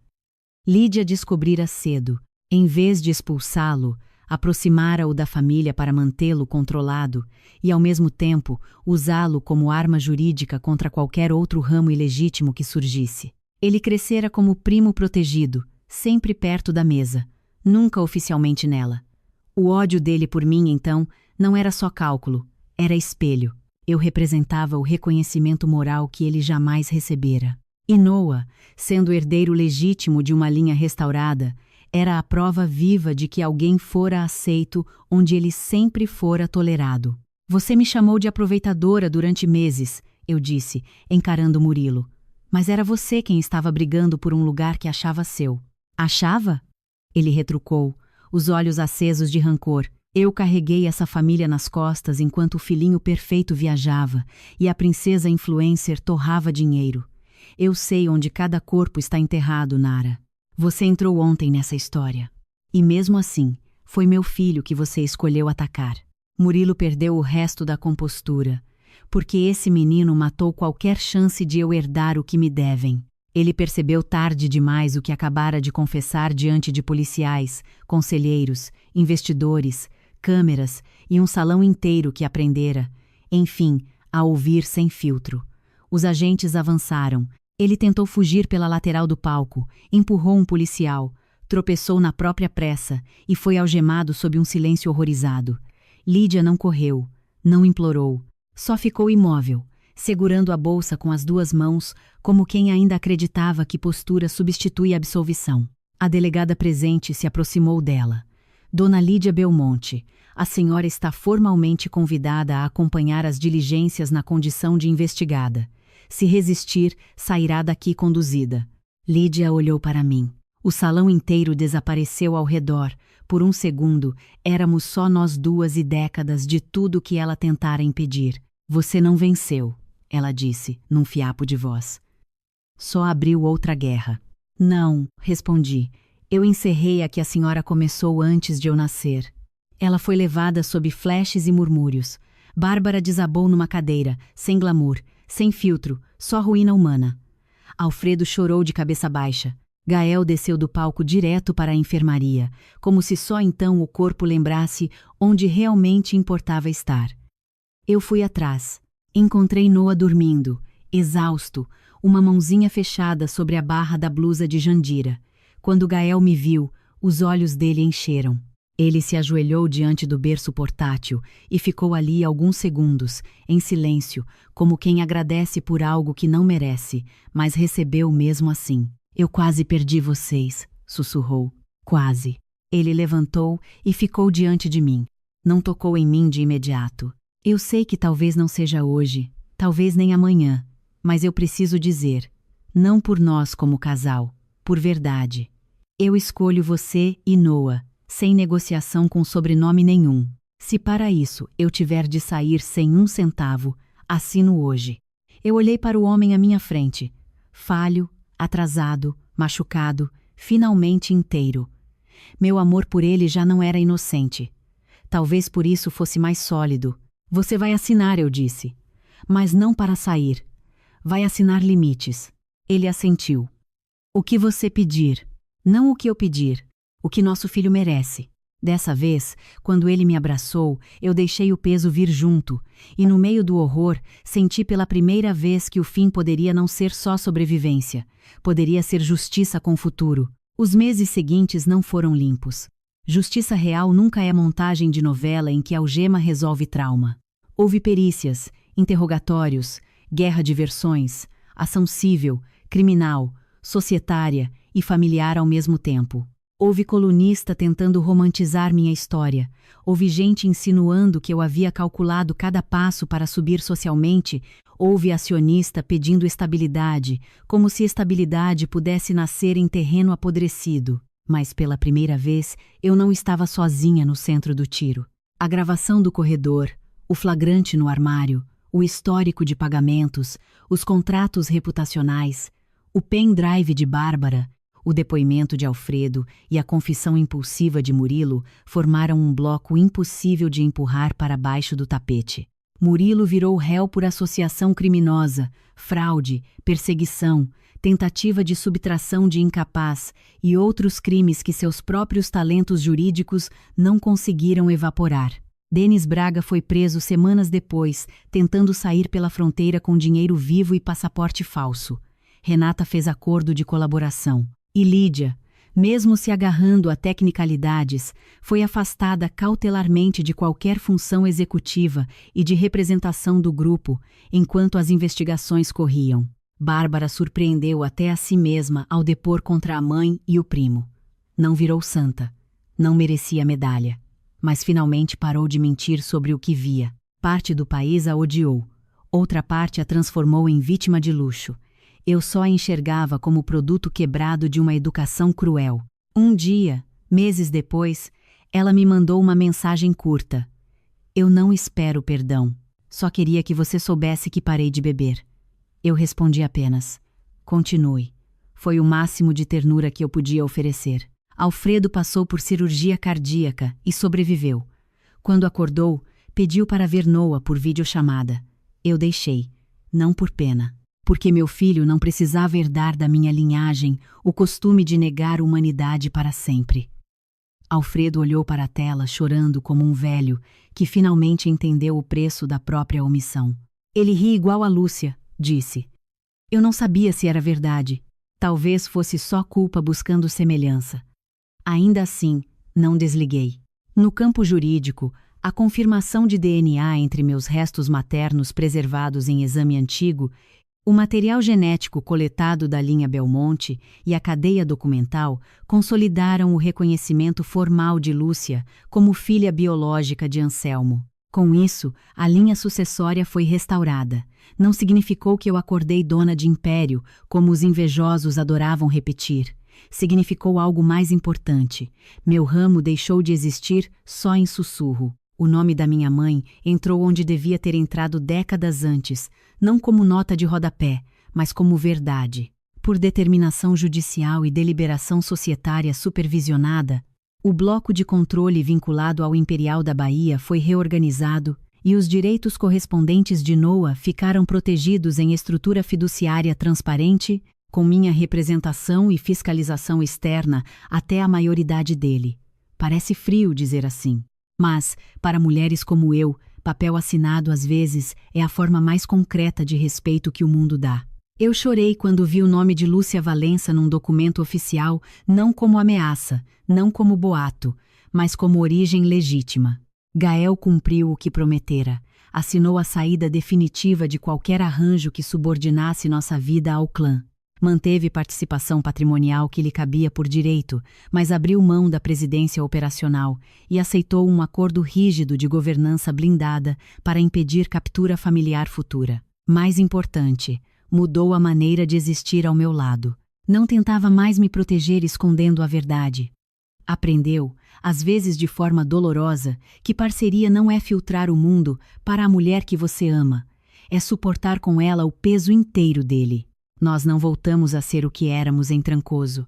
Lídia descobrira cedo. Em vez de expulsá-lo, aproximara-o da família para mantê-lo controlado e, ao mesmo tempo, usá-lo como arma jurídica contra qualquer outro ramo ilegítimo que surgisse. Ele crescera como primo protegido, sempre perto da mesa, nunca oficialmente nela. O ódio dele por mim, então, não era só cálculo, era espelho. Eu representava o reconhecimento moral que ele jamais recebera. E Noah, sendo herdeiro legítimo de uma linha restaurada, era a prova viva de que alguém fora aceito onde ele sempre fora tolerado. Você me chamou de aproveitadora durante meses, eu disse, encarando Murilo. Mas era você quem estava brigando por um lugar que achava seu. Achava? Ele retrucou, os olhos acesos de rancor. Eu carreguei essa família nas costas enquanto o filhinho perfeito viajava e a princesa influencer torrava dinheiro. Eu sei onde cada corpo está enterrado, Nara. Você entrou ontem nessa história. E mesmo assim, foi meu filho que você escolheu atacar. Murilo perdeu o resto da compostura, porque esse menino matou qualquer chance de eu herdar o que me devem. Ele percebeu tarde demais o que acabara de confessar diante de policiais, conselheiros, investidores, câmeras e um salão inteiro que aprendera, enfim, a ouvir sem filtro. Os agentes avançaram. Ele tentou fugir pela lateral do palco, empurrou um policial, tropeçou na própria pressa e foi algemado sob um silêncio horrorizado. Lídia não correu, não implorou, só ficou imóvel, segurando a bolsa com as duas mãos, como quem ainda acreditava que postura substitui a absolvição. A delegada presente se aproximou dela. Dona Lídia Belmonte, a senhora está formalmente convidada a acompanhar as diligências na condição de investigada. Se resistir, sairá daqui conduzida. Lídia olhou para mim. O salão inteiro desapareceu ao redor. Por um segundo, éramos só nós duas e décadas de tudo que ela tentara impedir. Você não venceu, ela disse, num fiapo de voz. Só abriu outra guerra. Não, respondi. Eu encerrei a que a senhora começou antes de eu nascer. Ela foi levada sob flashes e murmúrios. Bárbara desabou numa cadeira, sem glamour, sem filtro, só ruína humana. Alfredo chorou de cabeça baixa. Gael desceu do palco direto para a enfermaria, como se só então o corpo lembrasse onde realmente importava estar. Eu fui atrás. Encontrei Noah dormindo, exausto, uma mãozinha fechada sobre a barra da blusa de Jandira. Quando Gael me viu, os olhos dele encheram. Ele se ajoelhou diante do berço portátil e ficou ali alguns segundos, em silêncio, como quem agradece por algo que não merece, mas recebeu mesmo assim. Eu quase perdi vocês, sussurrou. Quase. Ele levantou e ficou diante de mim. Não tocou em mim de imediato. Eu sei que talvez não seja hoje, talvez nem amanhã, mas eu preciso dizer, não por nós como casal, por verdade. Eu escolho você e Noah, sem negociação com sobrenome nenhum. Se para isso eu tiver de sair sem um centavo, assino hoje. Eu olhei para o homem à minha frente, falho, atrasado, machucado, finalmente inteiro. Meu amor por ele já não era inocente. Talvez por isso fosse mais sólido. Você vai assinar, eu disse. Mas não para sair. Vai assinar limites. Ele assentiu. O que você pedir. Não o que eu pedir. O que nosso filho merece. Dessa vez, quando ele me abraçou, eu deixei o peso vir junto, e no meio do horror, senti pela primeira vez que o fim poderia não ser só sobrevivência, poderia ser justiça com o futuro. Os meses seguintes não foram limpos. Justiça real nunca é montagem de novela em que algema resolve trauma. Houve perícias, interrogatórios, guerra de versões, ação civil, criminal, societária e familiar ao mesmo tempo. Houve colunista tentando romantizar minha história. Houve gente insinuando que eu havia calculado cada passo para subir socialmente. Houve acionista pedindo estabilidade, como se estabilidade pudesse nascer em terreno apodrecido. Mas pela primeira vez, eu não estava sozinha no centro do tiro. A gravação do corredor, o flagrante no armário, o histórico de pagamentos, os contratos reputacionais, o pendrive de Bárbara, o depoimento de Alfredo e a confissão impulsiva de Murilo formaram um bloco impossível de empurrar para baixo do tapete. Murilo virou réu por associação criminosa, fraude, perseguição, tentativa de subtração de incapaz e outros crimes que seus próprios talentos jurídicos não conseguiram evaporar. Denis Braga foi preso semanas depois, tentando sair pela fronteira com dinheiro vivo e passaporte falso. Renata fez acordo de colaboração. E Lídia, mesmo se agarrando a tecnicalidades, foi afastada cautelarmente de qualquer função executiva e de representação do grupo, enquanto as investigações corriam. Bárbara surpreendeu até a si mesma ao depor contra a mãe e o primo. Não virou santa. Não merecia medalha. Mas finalmente parou de mentir sobre o que via. Parte do país a odiou. Outra parte a transformou em vítima de luxo. Eu só a enxergava como produto quebrado de uma educação cruel. Um dia, meses depois, ela me mandou uma mensagem curta. Eu não espero perdão. Só queria que você soubesse que parei de beber. Eu respondi apenas. Continue. Foi o máximo de ternura que eu podia oferecer. Alfredo passou por cirurgia cardíaca e sobreviveu. Quando acordou, pediu para ver Noah por videochamada. Eu deixei. Não por pena. Porque meu filho não precisava herdar da minha linhagem o costume de negar a humanidade para sempre. Alfredo olhou para a tela chorando como um velho que finalmente entendeu o preço da própria omissão. Ele ri igual a Lúcia, disse. Eu não sabia se era verdade. Talvez fosse só culpa buscando semelhança. Ainda assim, não desliguei. No campo jurídico, a confirmação de DNA entre meus restos maternos preservados em exame antigo, O material genético coletado da linha Belmonte e a cadeia documental consolidaram o reconhecimento formal de Lúcia como filha biológica de Anselmo. Com isso, a linha sucessória foi restaurada. Não significou que eu acordei dona de império, como os invejosos adoravam repetir. Significou algo mais importante. Meu ramo deixou de existir só em sussurro. O nome da minha mãe entrou onde devia ter entrado décadas antes, não como nota de rodapé, mas como verdade. Por determinação judicial e deliberação societária supervisionada, o bloco de controle vinculado ao Imperial da Bahia foi reorganizado e os direitos correspondentes de Noah ficaram protegidos em estrutura fiduciária transparente, com minha representação e fiscalização externa até a maioridade dele. Parece frio dizer assim. Mas, para mulheres como eu, papel assinado às vezes é a forma mais concreta de respeito que o mundo dá. Eu chorei quando vi o nome de Lúcia Valença num documento oficial, não como ameaça, não como boato, mas como origem legítima. Gael cumpriu o que prometera, assinou a saída definitiva de qualquer arranjo que subordinasse nossa vida ao clã. Manteve participação patrimonial que lhe cabia por direito, mas abriu mão da presidência operacional e aceitou um acordo rígido de governança blindada para impedir captura familiar futura. Mais importante, mudou a maneira de existir ao meu lado. Não tentava mais me proteger escondendo a verdade. Aprendeu, às vezes de forma dolorosa, que parceria não é filtrar o mundo para a mulher que você ama, é suportar com ela o peso inteiro dele. Nós não voltamos a ser o que éramos em Trancoso.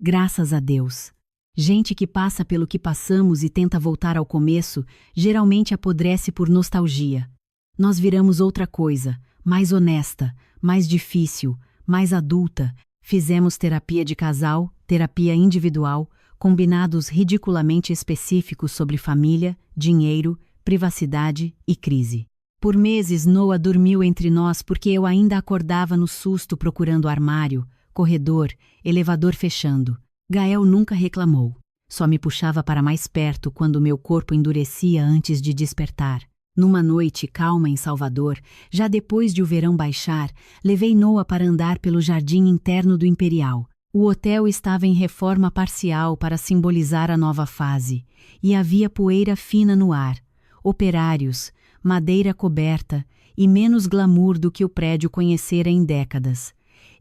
Graças a Deus. Gente que passa pelo que passamos e tenta voltar ao começo, geralmente apodrece por nostalgia. Nós viramos outra coisa, mais honesta, mais difícil, mais adulta. Fizemos terapia de casal, terapia individual, combinados ridiculamente específicos sobre família, dinheiro, privacidade e crise. Por meses Noah dormiu entre nós porque eu ainda acordava no susto procurando armário, corredor, elevador fechando. Gael nunca reclamou. Só me puxava para mais perto quando meu corpo endurecia antes de despertar. Numa noite calma em Salvador, já depois de o verão baixar, levei Noah para andar pelo jardim interno do Imperial. O hotel estava em reforma parcial para simbolizar a nova fase, e havia poeira fina no ar, operários, madeira coberta e menos glamour do que o prédio conhecera em décadas.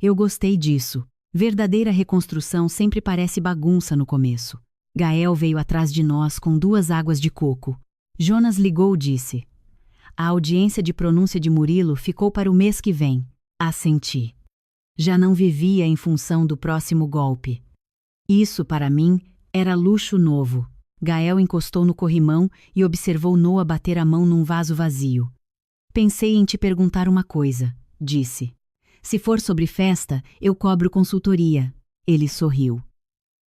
Eu gostei disso. Verdadeira reconstrução sempre parece bagunça no começo. Gael veio atrás de nós com 2 águas de coco. Jonas ligou e disse: "A audiência de pronúncia de Murilo ficou para o mês que vem." Assenti. Já não vivia em função do próximo golpe. Isso, para mim, era luxo novo. Gael encostou no corrimão e observou Noah bater a mão num vaso vazio. "Pensei em te perguntar uma coisa", disse. "Se for sobre festa, eu cobro consultoria." Ele sorriu.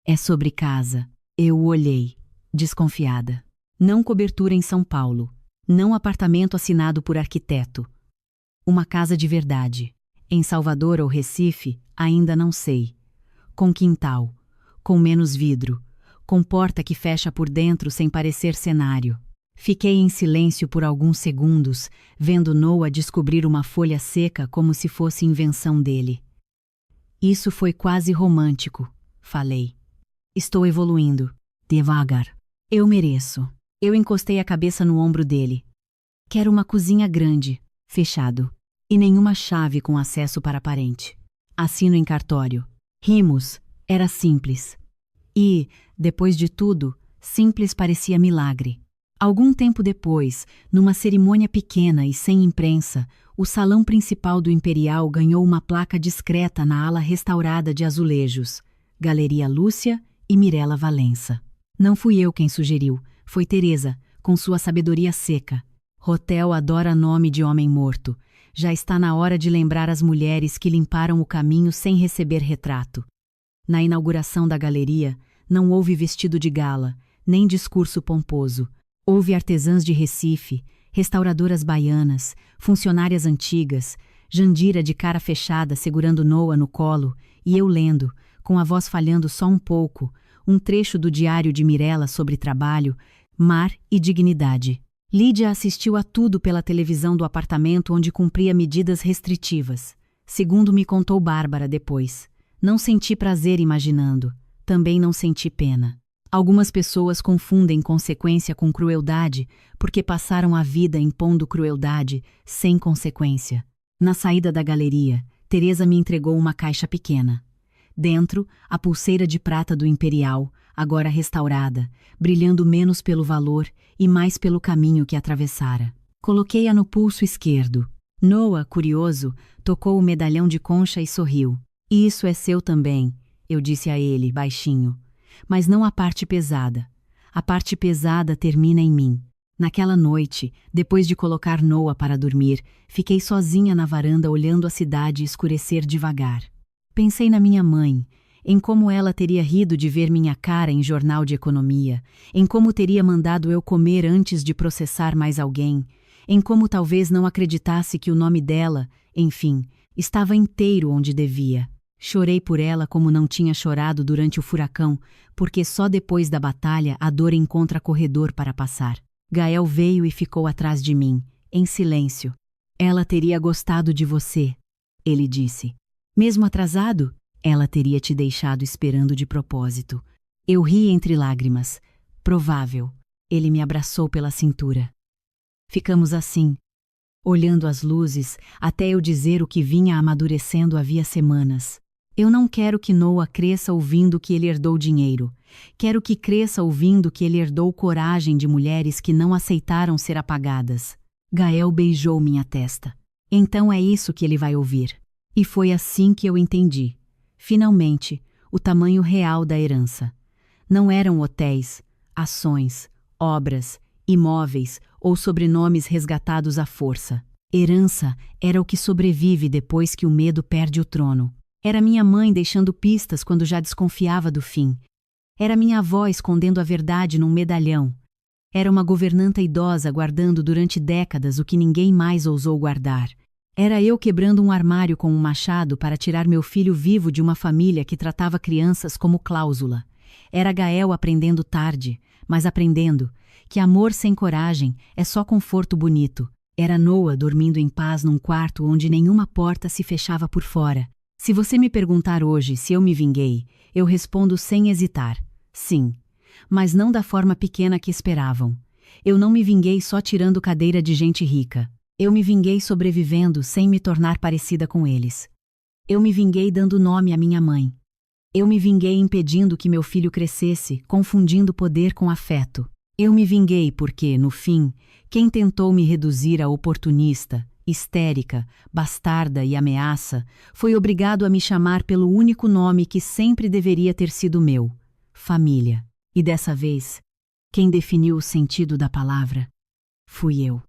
"É sobre casa." Eu o olhei, desconfiada. Não cobertura em São Paulo. Não apartamento assinado por arquiteto. Uma casa de verdade. Em Salvador ou Recife, ainda não sei. Com quintal. Com menos vidro. Com porta que fecha por dentro sem parecer cenário. Fiquei em silêncio por alguns segundos, vendo Noah descobrir uma folha seca como se fosse invenção dele. "Isso foi quase romântico", falei. "Estou evoluindo. Devagar. Eu mereço." Eu encostei a cabeça no ombro dele. "Quero uma cozinha grande, fechado, e nenhuma chave com acesso para parente. Assino em cartório." Rimos. Era simples. E, depois de tudo, simples parecia milagre. Algum tempo depois, numa cerimônia pequena e sem imprensa, o salão principal do Imperial ganhou uma placa discreta na ala restaurada de azulejos. Galeria Lúcia e Mirella Valença. Não fui eu quem sugeriu, foi Teresa, com sua sabedoria seca. Hotel adora nome de homem morto. Já está na hora de lembrar as mulheres que limparam o caminho sem receber retrato. Na inauguração da galeria, não houve vestido de gala, nem discurso pomposo. Houve artesãs de Recife, restauradoras baianas, funcionárias antigas, Jandira de cara fechada segurando Noah no colo, e eu lendo, com a voz falhando só um pouco, um trecho do diário de Mirella sobre trabalho, mar e dignidade. Lídia assistiu a tudo pela televisão do apartamento onde cumpria medidas restritivas. Segundo me contou Bárbara depois. Não senti prazer imaginando, também não senti pena. Algumas pessoas confundem consequência com crueldade porque passaram a vida impondo crueldade sem consequência. Na saída da galeria, Teresa me entregou uma caixa pequena. Dentro, a pulseira de prata do Imperial, agora restaurada, brilhando menos pelo valor e mais pelo caminho que atravessara. Coloquei-a no pulso esquerdo. Noah, curioso, tocou o medalhão de concha e sorriu. Isso é seu também, eu disse a ele, baixinho. Mas não a parte pesada. A parte pesada termina em mim. Naquela noite, depois de colocar Noah para dormir, fiquei sozinha na varanda olhando a cidade escurecer devagar. Pensei na minha mãe, em como ela teria rido de ver minha cara em jornal de economia, em como teria mandado eu comer antes de processar mais alguém, em como talvez não acreditasse que o nome dela, enfim, estava inteiro onde devia. Chorei por ela como não tinha chorado durante o furacão, porque só depois da batalha a dor encontra corredor para passar. Gael veio e ficou atrás de mim, em silêncio. Ela teria gostado de você, ele disse. Mesmo atrasado, ela teria te deixado esperando de propósito. Eu ri entre lágrimas. Provável. Ele me abraçou pela cintura. Ficamos assim, olhando as luzes, até eu dizer o que vinha amadurecendo havia semanas. Eu não quero que Noah cresça ouvindo que ele herdou dinheiro. Quero que cresça ouvindo que ele herdou coragem de mulheres que não aceitaram ser apagadas. Gael beijou minha testa. Então é isso que ele vai ouvir. E foi assim que eu entendi. Finalmente, o tamanho real da herança. Não eram hotéis, ações, obras, imóveis ou sobrenomes resgatados à força. Herança era o que sobrevive depois que o medo perde o trono. Era minha mãe deixando pistas quando já desconfiava do fim. Era minha avó escondendo a verdade num medalhão. Era uma governanta idosa guardando durante décadas o que ninguém mais ousou guardar. Era eu quebrando um armário com um machado para tirar meu filho vivo de uma família que tratava crianças como cláusula. Era Gael aprendendo tarde, mas aprendendo, que amor sem coragem é só conforto bonito. Era Noah dormindo em paz num quarto onde nenhuma porta se fechava por fora. Se você me perguntar hoje se eu me vinguei, eu respondo sem hesitar, sim. Mas não da forma pequena que esperavam. Eu não me vinguei só tirando cadeira de gente rica. Eu me vinguei sobrevivendo sem me tornar parecida com eles. Eu me vinguei dando nome à minha mãe. Eu me vinguei impedindo que meu filho crescesse, confundindo poder com afeto. Eu me vinguei porque, no fim, quem tentou me reduzir a oportunista, histérica, bastarda e ameaça, foi obrigado a me chamar pelo único nome que sempre deveria ter sido meu: família. E dessa vez, quem definiu o sentido da palavra fui eu.